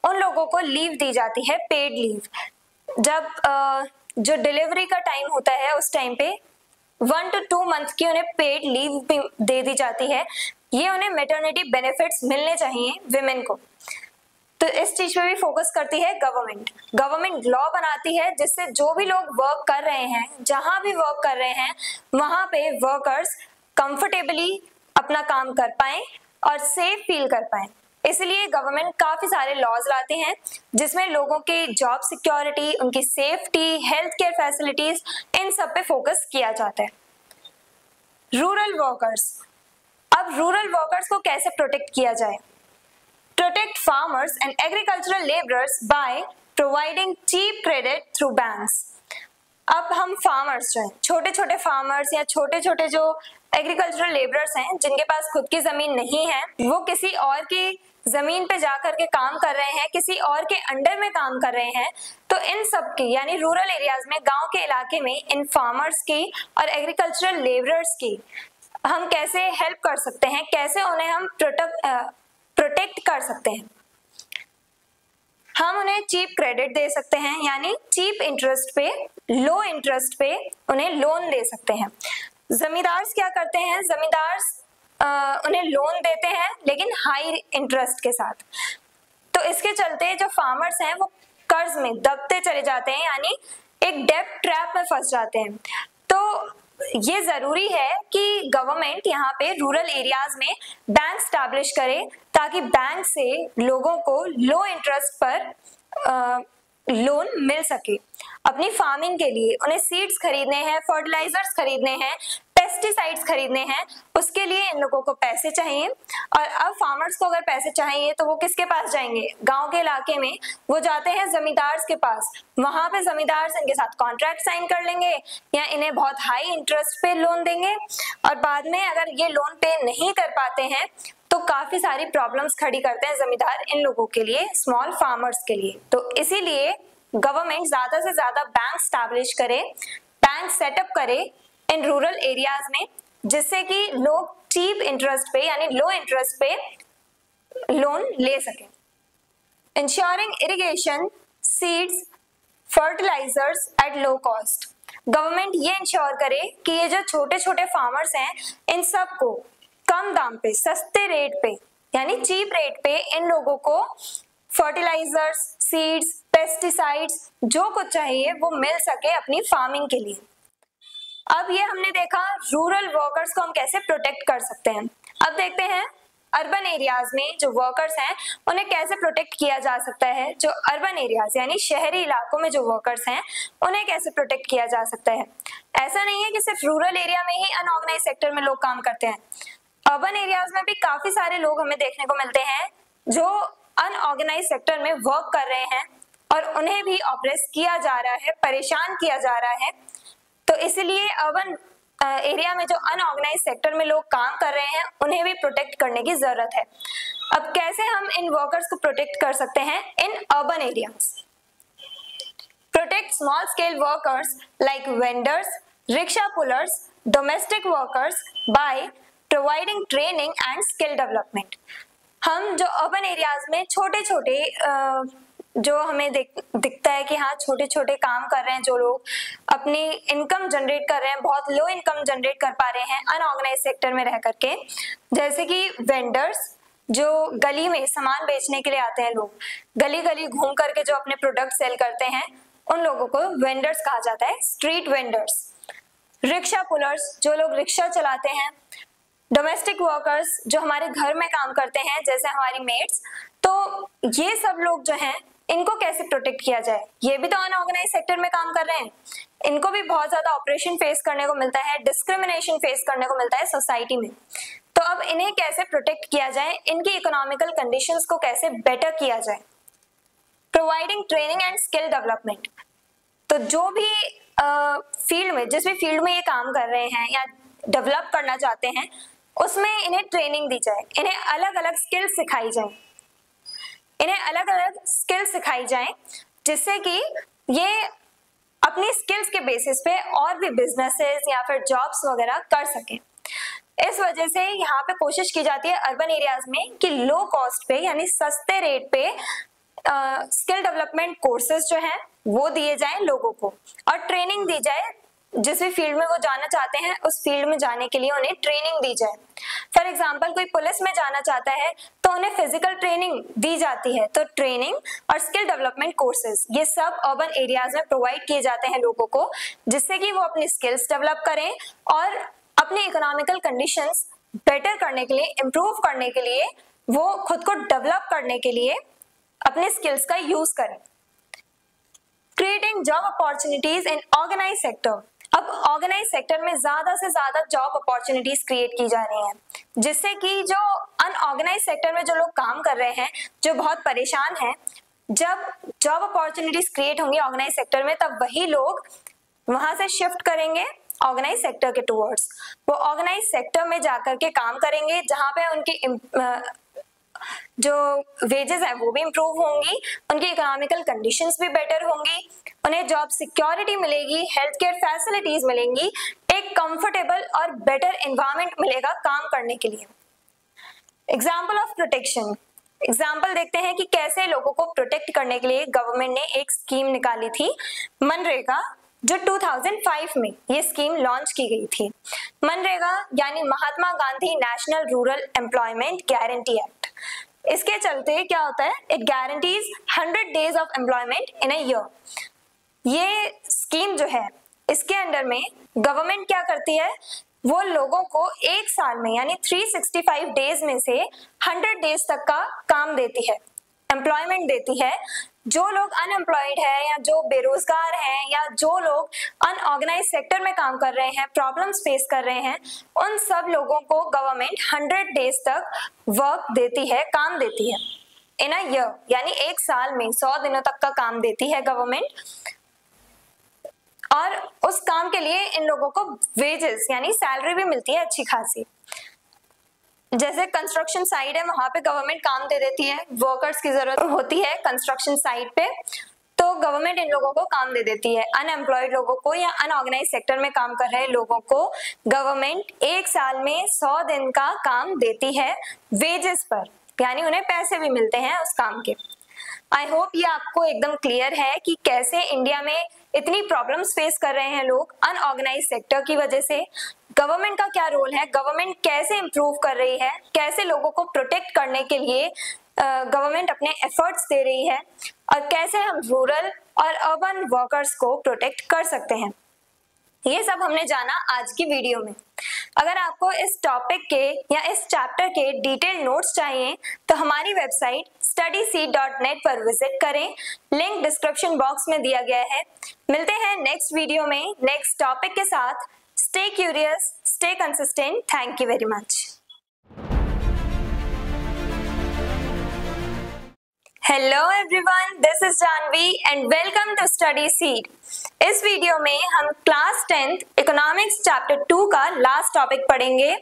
उन लोगों को लीव दी जाती है, पेड लीव। जब जो डिलीवरी का टाइम होता है उस टाइम पे 1 to 2 मंथ की उन्हें पेड लीव भी दे दी जाती है। ये उन्हें मैटरनिटी बेनिफिट्स मिलने चाहिए विमेन को। तो इस चीज पे भी फोकस करती है गवर्नमेंट। गवर्नमेंट लॉ बनाती है जिससे जो भी लोग वर्क कर रहे हैं, जहां भी वर्क कर रहे हैं, वहां पे वर्कर्स कंफर्टेबली अपना काम कर पाएं और सेफ फील कर पाएं। इसलिए गवर्नमेंट काफी सारे लॉज लाते हैं जिसमें लोगों की जॉब सिक्योरिटी, उनकी सेफ्टी, हेल्थ केयर फैसिलिटीज, इन सब पे फोकस किया जाता है। Rural workers. अब रूरल वर्कर्स को कैसे प्रोटेक्ट किया जाए? Protect farmers and agricultural labourers by providing cheap credit through banks. अब हम फार्मर्स जो हैं, छोटे छोटे फार्मर्स या छोटे छोटे जो एग्रीकल्चरल लेबरर्स हैं जिनके पास खुद की जमीन नहीं है, वो किसी और की जमीन पे जाकर के काम कर रहे हैं, किसी और के अंडर में काम कर रहे हैं, तो इन सब की, यानी रूरल एरियाज में, गांव के इलाके में इन फार्मर्स की और एग्रीकल्चरल लेबरर्स की हम कैसे हेल्प कर सकते हैं, कैसे उन्हें हम प्रोटेक्ट कर सकते हैं? हम उन्हें चीप क्रेडिट दे सकते हैं, यानी चीप इंटरेस्ट पे, लो इंटरेस्ट पे उन्हें लोन दे सकते हैं। जमींदार क्या करते हैं? जमींदार उन्हें लोन देते हैं लेकिन हाई इंटरेस्ट के साथ। तो इसके चलते जो फार्मर्स हैं वो कर्ज में दबते चले जाते हैं, यानी एक डेब्ट ट्रैप में फंस जाते हैं। तो ये जरूरी है कि गवर्नमेंट यहाँ पे रूरल एरियाज में बैंक स्टैब्लिश करे ताकि बैंक से लोगों को लो इंटरेस्ट पर लोन मिल सके अपनी फार्मिंग के लिए। उन्हें सीड्स खरीदने हैं, फर्टिलाइजर्स खरीदने हैं, पेस्टिसाइड्स खरीदने हैं, उसके लिए इन लोगों को पैसे चाहिए। और अब फार्मर्स को अगर पैसे चाहिए तो वो किसके पास जाएंगे? गांव के इलाके में वो जाते हैं जमींदार के पास। वहां पे जमींदार इनके साथ कॉन्ट्रैक्ट साइन कर लेंगे या इन्हें बहुत हाई इंटरेस्ट पे लोन देंगे, और बाद में अगर ये लोन पे नहीं कर पाते हैं तो काफी सारी प्रॉब्लम्स खड़ी करते हैं जमींदार इन लोगों के लिए, स्मॉल फार्मर्स के लिए। तो इसीलिए गवर्नमेंट ज्यादा से ज्यादा बैंक स्टैब्लिश करे, बैंक सेटअप करे इन रूरल एरियाज में, जिससे कि लोग चीप इंटरेस्ट पे, यानी लो इंटरेस्ट पे लोन ले सकें। Ensuring irrigation, seeds, fertilizers at low cost. Government ये इंश्योर करे कि ये जो छोटे छोटे फार्मर्स हैं इन सबको कम दाम पे, सस्ते रेट पे, यानी चीप रेट पे इन लोगों को फर्टिलाइजर्स, सीड्स, पेस्टिसाइड्स, जो कुछ चाहिए वो मिल सके अपनी फार्मिंग के लिए। अब ये हमने देखा रूरल वर्कर्स को हम कैसे प्रोटेक्ट कर सकते हैं। अब देखते हैं अर्बन एरियाज में जो वर्कर्स हैं उन्हें कैसे प्रोटेक्ट किया जा सकता है। जो अर्बन एरियाज यानी शहरी इलाकों में जो वर्कर्स हैं उन्हें कैसे प्रोटेक्ट किया जा सकता है। ऐसा नहीं है कि सिर्फ रूरल एरिया में ही अनऑर्गेनाइज सेक्टर में लोग काम करते हैं, अर्बन एरियाज में भी काफी सारे लोग हमें देखने को मिलते हैं जो अनऑर्गेनाइज सेक्टर में वर्क कर रहे हैं और उन्हें भी ऑप्रेस किया जा रहा है, परेशान किया जा रहा है। तो इसलिए अर्बन एरिया में जो अनऑर्गेनाइज सेक्टर में लोग काम कर रहे हैं उन्हें भी प्रोटेक्ट करने की जरूरत है। अब कैसे हम इन वर्कर्स को प्रोटेक्ट कर सकते हैं in urban areas? Protect small scale workers like vendors, rickshaw pullers, domestic workers by providing training and skill development. हम जो अर्बन एरियाज में छोटे छोटे जो हमें दिखता है कि हाँ छोटे छोटे काम कर रहे हैं, जो लोग अपनी इनकम जनरेट कर रहे हैं, बहुत लो इनकम जनरेट कर पा रहे हैं अनऑर्गेनाइज सेक्टर में रह करके, जैसे कि वेंडर्स जो गली में सामान बेचने के लिए आते हैं, लोग गली गली घूम करके जो अपने प्रोडक्ट सेल करते हैं, उन लोगों को वेंडर्स कहा जाता है, स्ट्रीट वेंडर्स। रिक्शा पुलर्स जो लोग रिक्शा चलाते हैं, डोमेस्टिक वर्कर्स जो हमारे घर में काम करते हैं जैसे हमारी मेड्स, तो ये सब लोग जो हैं इनको कैसे प्रोटेक्ट किया जाए, ये भी तो अनऑर्गेनाइज सेक्टर में काम कर रहे हैं, इनको भी बहुत ज्यादा ऑपरेशन फेस करने को मिलता है, डिस्क्रिमिनेशन फेस करने को मिलता है सोसाइटी में। तो अब इन्हें कैसे प्रोटेक्ट किया जाए, इनकी इकोनॉमिकल कंडीशंस को कैसे बेटर किया जाए। Providing training and skill development, तो जो भी फील्ड में, जिस भी फील्ड में ये काम कर रहे हैं या डेवलप करना चाहते हैं, उसमें इन्हें ट्रेनिंग दी जाए, इन्हें अलग अलग स्किल्स सिखाई जाए, इन्हें अलग अलग स्किल्स सिखाई जाए, जिससे कि ये अपनी स्किल्स के बेसिस पे और भी बिजनेसेस या फिर जॉब्स वगैरह कर सकें। इस वजह से यहाँ पे कोशिश की जाती है अर्बन एरियाज में कि लो कॉस्ट पे यानी सस्ते रेट पे स्किल डेवलपमेंट कोर्सेज जो हैं वो दिए जाएं लोगों को, और ट्रेनिंग दी जाए, जिस भी फील्ड में वो जाना चाहते हैं उस फील्ड में जाने के लिए उन्हें ट्रेनिंग दी जाए। फॉर एग्जांपल कोई पुलिस में जाना चाहता है तो उन्हें फिजिकल ट्रेनिंग दी जाती है, तो ट्रेनिंग और स्किल डेवलपमेंट कोर्सेज ये सब अर्बन एरियाज में प्रोवाइड किए जाते हैं लोगों को, जिससे कि वो अपनी स्किल्स डेवलप करें और अपनी इकोनॉमिकल कंडीशंस बेटर करने के लिए, इम्प्रूव करने के लिए, वो खुद को डेवलप करने के लिए अपने स्किल्स का यूज करें। Creating job opportunities in organized sector, अब ऑर्गेनाइज सेक्टर में ज्यादा से ज्यादा जॉब अपॉर्चुनिटीज क्रिएट की जा रही हैं, जिससे कि जो अनऑर्गेनाइज सेक्टर में जो लोग काम कर रहे हैं, जो बहुत परेशान हैं, जब जॉब अपॉर्चुनिटीज क्रिएट होंगी ऑर्गेनाइज सेक्टर में, तब वही लोग वहां से शिफ्ट करेंगे ऑर्गेनाइज सेक्टर के टुवर्ड्स। वो ऑर्गेनाइज सेक्टर में जाकर के काम करेंगे, जहां पे उनकी जो वेजेस है वो भी इम्प्रूव होंगी, उनकी इकोनॉमिकल कंडीशंस भी बेटर होंगी, उन्हें जॉब सिक्योरिटी मिलेगी, हेल्थ केयर फैसिलिटीज मिलेंगी, एक कंफर्टेबल और बेटर एनवायरनमेंट मिलेगा काम करने के लिए। एग्जाम्पल ऑफ प्रोटेक्शन, एग्जाम्पल देखते हैं कि कैसे लोगों को प्रोटेक्ट करने के लिए गवर्नमेंट ने एक स्कीम निकाली थी, मनरेगा, जो 2005 में ये स्कीम लॉन्च की गई थी। मनरेगा यानी Mahatma Gandhi National Rural Employment Guarantee Act. इसके चलते क्या होता है, it guarantees 100 days of employment in a year. ये स्कीम जो है, इसके अंडर में गवर्नमेंट क्या करती है, वो लोगों को एक साल में यानी 365 डेज में से 100 डेज तक का काम देती है, एम्प्लॉयमेंट देती है। जो लोग अनएम्प्लॉयड है या जो बेरोजगार हैं या जो लोग अनऑर्गेनाइज सेक्टर में काम कर रहे हैं, प्रॉब्लम्स फेस कर रहे हैं, उन सब लोगों को गवर्नमेंट 100 डेज तक वर्क देती है, काम देती है इन अ ईयर, यानी एक साल में 100 दिनों तक का काम देती है गवर्नमेंट। और उस काम के लिए इन लोगों को वेजेस यानी सैलरी भी मिलती है अच्छी खासी। जैसे कंस्ट्रक्शन साइट है, वहां पे गवर्नमेंट काम दे देती है, वर्कर्स की जरूरत होती है कंस्ट्रक्शन साइट पे, तो गवर्नमेंट इन लोगों को काम दे देती है। अनएम्प्लॉयड लोगों को या अनऑर्गेनाइज सेक्टर में काम कर रहे लोगों को गवर्नमेंट एक साल में 100 दिन का काम देती है वेजेस पर, यानी उन्हें पैसे भी मिलते हैं उस काम के। आई होप ये आपको एकदम क्लियर है कि कैसे इंडिया में इतनी प्रॉब्लम्स फेस कर रहे हैं लोग अनऑर्गेनाइज सेक्टर की वजह से। गवर्नमेंट का क्या रोल है, गवर्नमेंट कैसे इम्प्रूव कर रही है, कैसे लोगों को प्रोटेक्ट करने के लिए गवर्नमेंट अपने एफर्ट्स दे रही है, और कैसे हम रूरल और अर्बन वर्कर्स को प्रोटेक्ट कर सकते हैं, ये सब हमने जाना आज की वीडियो में। अगर आपको इस टॉपिक के या इस चैप्टर के डिटेल नोट्स चाहिए तो हमारी वेबसाइट studyseed.net पर विजिट करें, लिंक डिस्क्रिप्शन बॉक्स में दिया गया है। मिलते हैं नेक्स्ट वीडियो में नेक्स्ट टॉपिक के साथ। Stay curious, stay consistent. Thank you very much. Hello everyone, this is Janvi and welcome to study seed. इस वीडियो में हम क्लास 10th इकोनॉमिक्स चैप्टर 2 का लास्ट टॉपिक पढ़ेंगे,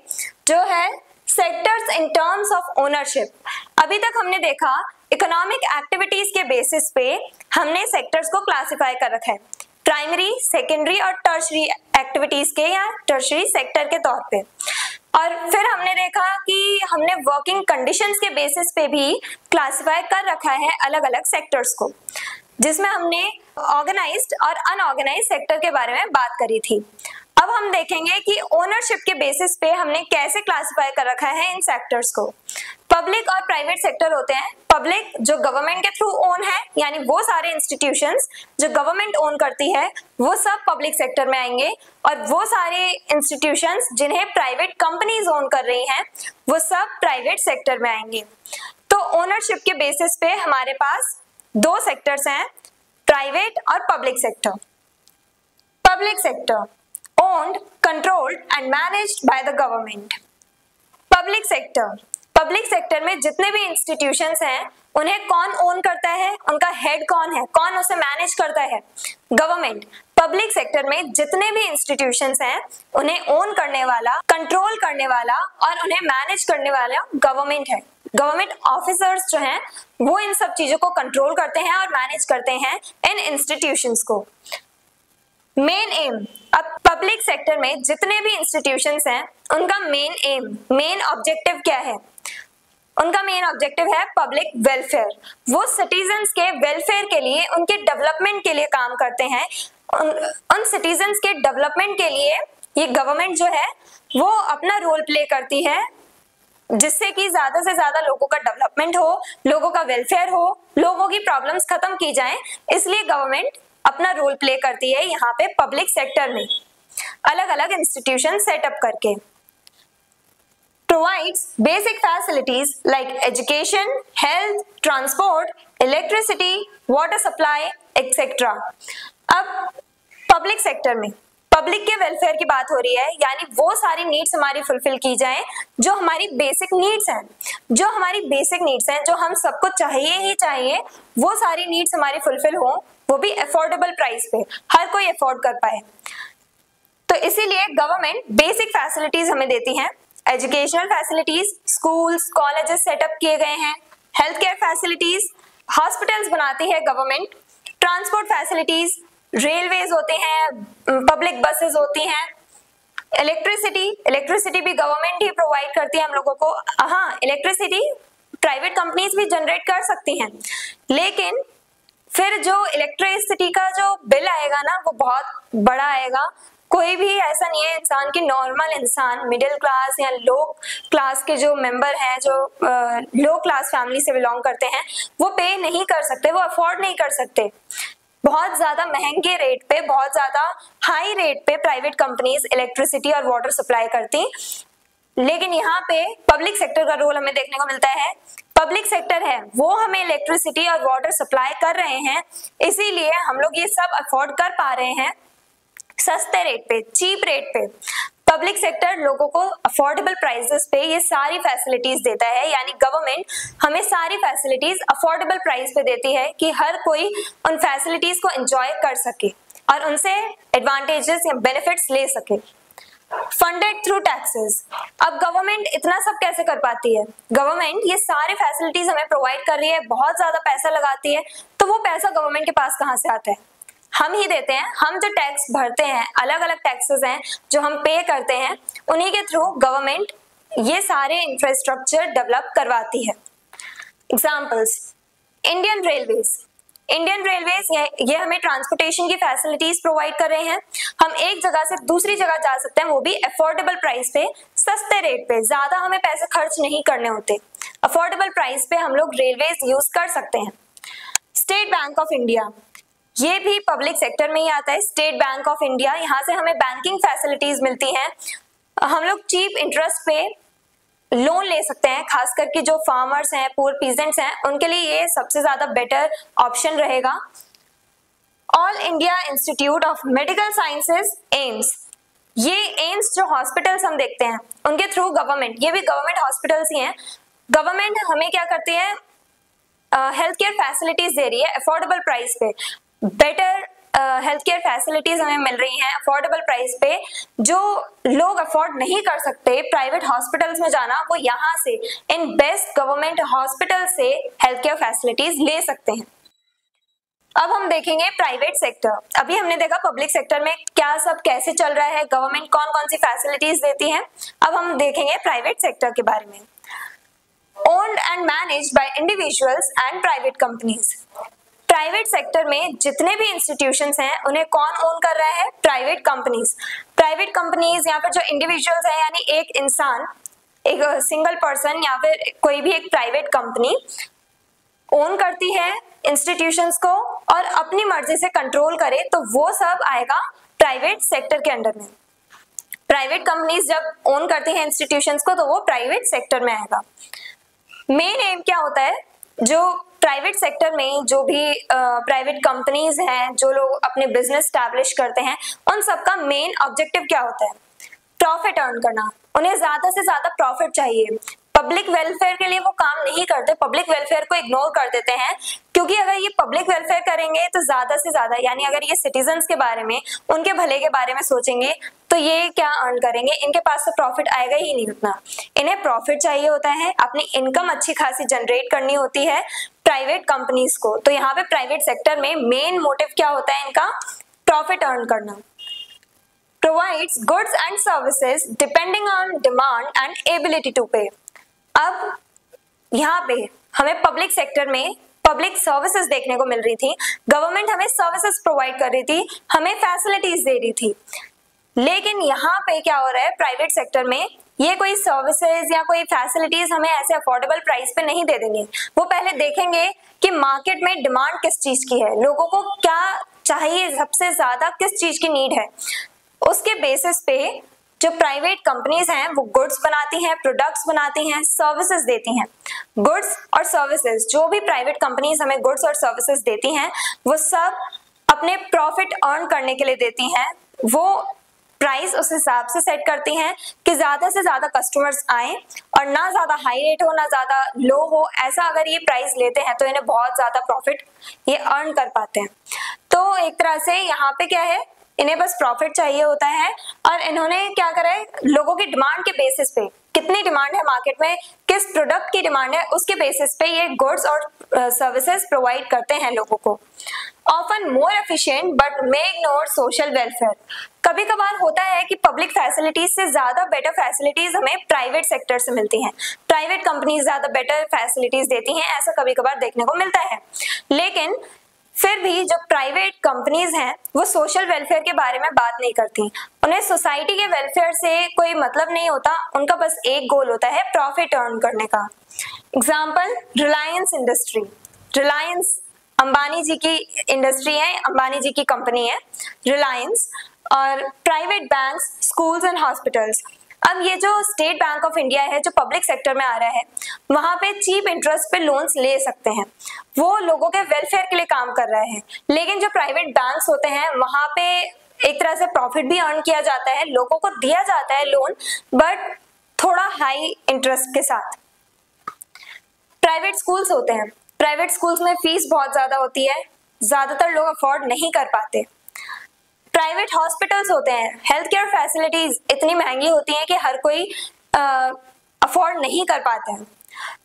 जो है sectors in terms of ownership. अभी तक हमने देखा इकोनॉमिक एक्टिविटीज के बेसिस पे हमने सेक्टर्स को क्लासिफाई कर रखा है, प्राइमरी, सेकेंडरी और टर्शरी एक्टिविटीज के या टर्शरी सेक्टर के तौर पे। और फिर हमने देखा कि हमने वर्किंग कंडीशंस के बेसिस पे भी क्लासिफाई कर रखा है अलग अलग सेक्टर्स को, जिसमें हमने ऑर्गेनाइज्ड और अनऑर्गेनाइज्ड सेक्टर के बारे में बात करी थी। अब हम देखेंगे कि ओनरशिप के बेसिस पे हमने कैसे क्लासिफाई कर रखा है इन सेक्टर्स को। पब्लिक और प्राइवेट सेक्टर होते हैं। पब्लिक जो गवर्नमेंट के थ्रू ओन है, यानी वो सारे इंस्टीट्यूशंस जो गवर्नमेंट ओन करती है वो सब पब्लिक सेक्टर में आएंगे, और वो सारे इंस्टीट्यूशंस जिन्हें प्राइवेट कंपनीज ओन कर रही हैं वो सब प्राइवेट सेक्टर में आएंगे। तो ओनरशिप के बेसिस पे हमारे पास दो सेक्टर्स हैं, प्राइवेट और public sector. Public sector owned, controlled and managed by the government. Public sector में जितने भी इंस्टीट्यूशंस हैं उन्हें कौन ओन करता है, उनका हेड कौन है, कौन उसे मैनेज करता है? गवर्नमेंट। पब्लिक सेक्टर में जितने भी इंस्टीट्यूशंस हैं उन्हें ओन करने वाला, कंट्रोल करने वाला और उन्हें मैनेज करने वाला गवर्नमेंट है। गवर्नमेंट ऑफिसर्स जो हैं वो इन सब चीजों को कंट्रोल करते हैं और मैनेज करते हैं इन इंस्टीट्यूशंस को। मेन एम, अब पब्लिक सेक्टर में जितने भी इंस्टीट्यूशंस हैं उनका मेन एम, मेन ऑब्जेक्टिव क्या है? उनका मेन ऑब्जेक्टिव है पब्लिक वेलफेयर। वो सिटीजन्स के वेलफेयर के लिए, उनके डेवलपमेंट के लिए काम करते हैं। उन सिटीजन्स के डेवलपमेंट के लिए ये गवर्नमेंट जो है वो अपना रोल प्ले करती है, जिससे कि ज्यादा से ज्यादा लोगों का डेवलपमेंट हो, लोगों का वेलफेयर हो, लोगों की प्रॉब्लम्स खत्म की जाएं। इसलिए गवर्नमेंट अपना रोल प्ले करती है यहाँ पे पब्लिक सेक्टर में, अलग अलग इंस्टीट्यूशन सेटअप करके। Provides basic facilities like education, health, transport, electricity, water supply etcetera. अब पब्लिक सेक्टर में पब्लिक के वेलफेयर की बात हो रही है, यानी वो सारी नीड्स हमारी फुलफिल की जाए जो हमारी बेसिक नीड्स हैं, जो हमारी बेसिक नीड्स हैं, जो हम सबको चाहिए ही चाहिए, वो सारी नीड्स हमारी फुलफिल हो, वो भी अफोर्डेबल प्राइस पे, हर कोई अफोर्ड कर पाए। तो इसीलिए गवर्नमेंट बेसिक फैसिलिटीज हमें देती है। Educational facilities, schools, colleges setup किए गए हैं, हेल्थ केयर फैसिलिटीज, हॉस्पिटल्स बनाती है गवर्नमेंट, ट्रांसपोर्ट फैसिलिटीज, रेलवेज होते हैं, पब्लिक बसेस होती हैं, इलेक्ट्रिसिटी भी गवर्नमेंट ही प्रोवाइड करती है हम लोगों को। हाँ, इलेक्ट्रिसिटी प्राइवेट कंपनीज भी जनरेट कर सकती हैं, लेकिन फिर जो इलेक्ट्रिसिटी का जो बिल आएगा ना वो बहुत बड़ा आएगा। कोई भी ऐसा नहीं है इंसान की, नॉर्मल इंसान, मिडिल क्लास या लो क्लास के जो मेंबर हैं, जो लो क्लास फैमिली से बिलोंग करते हैं, वो पे नहीं कर सकते, वो अफोर्ड नहीं कर सकते। बहुत ज्यादा महंगे रेट पे, बहुत ज्यादा हाई रेट पे प्राइवेट कंपनीज इलेक्ट्रिसिटी और वाटर सप्लाई करती। लेकिन यहाँ पे पब्लिक सेक्टर का रोल हमें देखने को मिलता है। पब्लिक सेक्टर है वो हमें इलेक्ट्रिसिटी और वाटर सप्लाई कर रहे हैं, इसीलिए हम लोग ये सब अफोर्ड कर पा रहे हैं सस्ते रेट पे, चीप रेट पे। पब्लिक सेक्टर लोगों को अफोर्डेबल प्राइसेस पे ये सारी फैसिलिटीज देता है, यानी गवर्नमेंट हमें सारी फैसिलिटीज अफोर्डेबल प्राइस पे देती है कि हर कोई उन फैसिलिटीज को एंजॉय कर सके और उनसे एडवांटेजेस या बेनिफिट्स ले सके। Funded through taxes. अब गवर्नमेंट इतना सब कैसे कर पाती है? गवर्नमेंट ये सारे फैसिलिटीज हमें प्रोवाइड कर रही है, बहुत ज्यादा पैसा लगाती है, तो वो पैसा गवर्नमेंट के पास कहाँ से आता है? हम ही देते हैं। हम जो टैक्स भरते हैं, अलग अलग टैक्सेस हैं जो हम पे करते हैं, उन्हीं के थ्रू गवर्नमेंट ये सारे इंफ्रास्ट्रक्चर डेवलप करवाती है। एग्जाम्पल्स, इंडियन रेलवेज ये हमें ट्रांसपोर्टेशन की फैसिलिटीज प्रोवाइड कर रहे हैं। हम एक जगह से दूसरी जगह जा सकते हैं, वो भी अफोर्डेबल प्राइस पे, सस्ते रेट पे, ज्यादा हमें पैसे खर्च नहीं करने होते। अफोर्डेबल प्राइस पे हम लोग रेलवेज यूज कर सकते हैं। स्टेट बैंक ऑफ इंडिया, ये भी पब्लिक सेक्टर में ही आता है। स्टेट बैंक ऑफ इंडिया, यहाँ से हमें बैंकिंग फैसिलिटीज मिलती हैं। हम लोग चीप इंटरेस्ट पे लोन ले सकते हैं, खास करके जो फार्मर्स हैं, पुअर पीजेंट्स हैं, उनके लिए ये सबसे ज्यादा बेटर ऑप्शन रहेगा। All India institute of medical sciences AIIMS, ये एम्स जो हॉस्पिटल्स हम देखते हैं उनके थ्रू गवर्नमेंट, ये भी गवर्नमेंट हॉस्पिटल्स ही हैं। गवर्नमेंट हमें क्या करती है, हेल्थ केयर फैसिलिटीज दे रही है अफोर्डेबल प्राइस पे। बेटर हेल्थ केयर फैसिलिटीज हमें मिल रही हैं अफोर्डेबल प्राइस पे। जो लोग अफोर्ड नहीं कर सकते प्राइवेट हॉस्पिटल्स में जाना, वो यहाँ से इन बेस्ट गवर्नमेंट हॉस्पिटल से हेल्थ केयर फैसिलिटीज ले सकते हैं। अब हम देखेंगे प्राइवेट सेक्टर। अभी हमने देखा पब्लिक सेक्टर में क्या सब कैसे चल रहा है, गवर्नमेंट कौन कौन सी फैसिलिटीज देती है। अब हम देखेंगे प्राइवेट सेक्टर के बारे में। owned and managed by individuals and private companies. Private sector में जितने भी इंस्टीट्यूशंस हैं उन्हें कौन ओन कर रहा है? Private companies. प्राइवेट कंपनीज यहाँ पर जो इंडिविजुअल्स हैं यानी एक इंसान, एक सिंगल पर्सन या फिर कोई भी एक प्राइवेट कंपनी ओन करती है इंस्टीट्यूशंस को और अपनी मर्जी से कंट्रोल करे तो वो सब आएगा प्राइवेट सेक्टर के अंडर में। प्राइवेट कंपनीज जब ओन करती हैं इंस्टीट्यूशंस को तो वो प्राइवेट सेक्टर में आएगा। मेन एम क्या होता है? जो प्राइवेट सेक्टर में जो भी प्राइवेट कंपनीज हैं, जो लोग अपने बिजनेस स्टैब्लिश करते हैं, उन सबका मेन ऑब्जेक्टिव क्या होता है? प्रॉफिट अर्न करना। उन्हें ज्यादा से ज्यादा प्रॉफिट चाहिए। पब्लिक वेलफेयर के लिए वो काम नहीं करते, पब्लिक वेलफेयर को इग्नोर कर देते हैं, क्योंकि अगर ये पब्लिक वेलफेयर करेंगे तो ज्यादा से ज्यादा, यानी अगर ये सिटीजन्स के बारे में, उनके भले के बारे में सोचेंगे तो ये क्या अर्न करेंगे? इनके पास तो प्रॉफिट आएगा ही नहीं उतना। इन्हें प्रॉफिट चाहिए होता है, अपनी इनकम अच्छी खासी जनरेट करनी होती है प्राइवेट कंपनीज को। तो यहाँ पे प्राइवेट सेक्टर में मेन मोटिव क्या होता है इनका? प्रॉफिट अर्न करना। Provides goods and services depending on demand and ability to pay. अब यहाँ पे हमें पब्लिक सेक्टर में पब्लिक सर्विसेज देखने को मिल रही थी, गवर्नमेंट हमें सर्विसेज प्रोवाइड कर रही थी, हमें फैसिलिटीज दे रही थी। लेकिन यहाँ पे क्या हो रहा है? प्राइवेट सेक्टर में ये कोई सर्विसेज या कोई फैसिलिटीज हमें ऐसे अफोर्डेबल प्राइस पे नहीं दे देंगे। वो पहले देखेंगे कि मार्केट में डिमांड किस चीज की है, लोगों को क्या चाहिए, सबसे ज्यादा किस चीज की नीड है। उसके बेसिस पे जो प्राइवेट कंपनीज हैं वो गुड्स बनाती हैं, प्रोडक्ट्स बनाती हैं, सर्विसेज देती हैं। गुड्स और सर्विसेज, जो भी प्राइवेट कंपनीज हमें गुड्स और सर्विसेज देती हैं वो सब अपने प्रॉफिट अर्न करने के लिए देती हैं। वो प्राइस उस हिसाब से सेट करती हैं कि ज्यादा से ज्यादा कस्टमर्स आए और ना ज्यादा हाई रेट हो ना ज्यादा लो हो। ऐसा अगर ये प्राइस लेते हैं तो इन्हें बहुत ज्यादा प्रॉफिट ये अर्न कर पाते हैं। तो एक तरह से यहाँ पे क्या है, इन्हें बस प्रॉफिट चाहिए होता है और इन्होंने क्या करा है, लोगों की डिमांड के बेसिस पे, कितनी डिमांड है मार्केट में, किस प्रोडक्ट की डिमांड है, उसके बेसिस पे ये गुड्स और सर्विसेज प्रोवाइड करते हैं लोगों को। Often more efficient but may ignore social welfare. कभी कभार होता है कि पब्लिक फैसिलिटीज से ज्यादा बेटर फैसिलिटीज हमें प्राइवेट सेक्टर से मिलती हैं, प्राइवेट कंपनीज ज्यादा बेटर फैसिलिटीज देती हैं, ऐसा कभी कभार देखने को मिलता है। लेकिन फिर भी जो प्राइवेट कंपनीज हैं वो सोशल वेलफेयर के बारे में बात नहीं करती, उन्हें सोसाइटी के वेलफेयर से कोई मतलब नहीं होता, उनका बस एक गोल होता है प्रॉफिट अर्न करने का। Example, Reliance industry. Reliance Ambani ji की इंडस्ट्री है, अंबानी जी की कंपनी है रिलायंस। और private banks, schools and hospitals. अब ये जो स्टेट बैंक ऑफ इंडिया है जो पब्लिक सेक्टर में आ रहा है, वहां पे चीप इंटरेस्ट पे लोन्स ले सकते हैं, वो लोगों के वेलफेयर के लिए काम कर रहे हैं। लेकिन जो प्राइवेट बैंक्स होते हैं वहां पे एक तरह से प्रॉफिट भी अर्न किया जाता है, लोगों को दिया जाता है लोन, बट थोड़ा हाई इंटरेस्ट के साथ। प्राइवेट स्कूल्स होते हैं, प्राइवेट स्कूल्स में फीस बहुत ज्यादा होती है, ज्यादातर लोग अफोर्ड नहीं कर पाते। प्राइवेट हॉस्पिटल्स होते हैं, हेल्थ केयर फैसिलिटीज इतनी महंगी होती हैं कि हर कोई अफोर्ड नहीं कर पाते हैं।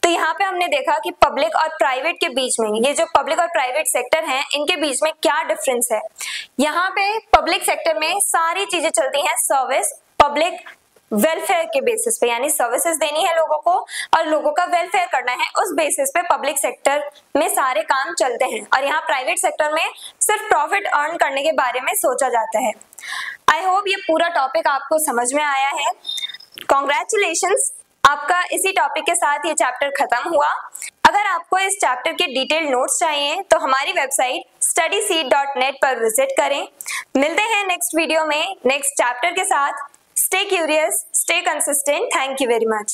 तो यहाँ पे हमने देखा कि पब्लिक और प्राइवेट के बीच में, ये जो पब्लिक और प्राइवेट सेक्टर हैं इनके बीच में क्या डिफरेंस है। यहाँ पे पब्लिक सेक्टर में सारी चीजें चलती हैं सर्विस, पब्लिक वेलफेयर के बेसिस पे, यानी सर्विसेज देनी है लोगों को और लोगों का वेलफेयर करना है, उस बेसिस पे पब्लिक सेक्टर में सारे काम चलते हैं। और यहाँ प्राइवेट सेक्टर में सिर्फ प्रॉफिट अर्न करने के बारे में सोचा जाता है। आई होप ये पूरा टॉपिक आपको समझ में आया है। कॉन्ग्रेचुलेशंस, आपका इसी टॉपिक के साथ ये चैप्टर खत्म हुआ। अगर आपको इस चैप्टर के डिटेल नोट्स चाहिए तो हमारी वेबसाइट studyseed.net पर विजिट करें। मिलते हैं नेक्स्ट वीडियो में नेक्स्ट चैप्टर के साथ। Stay curious, stay consistent. Thank you very much.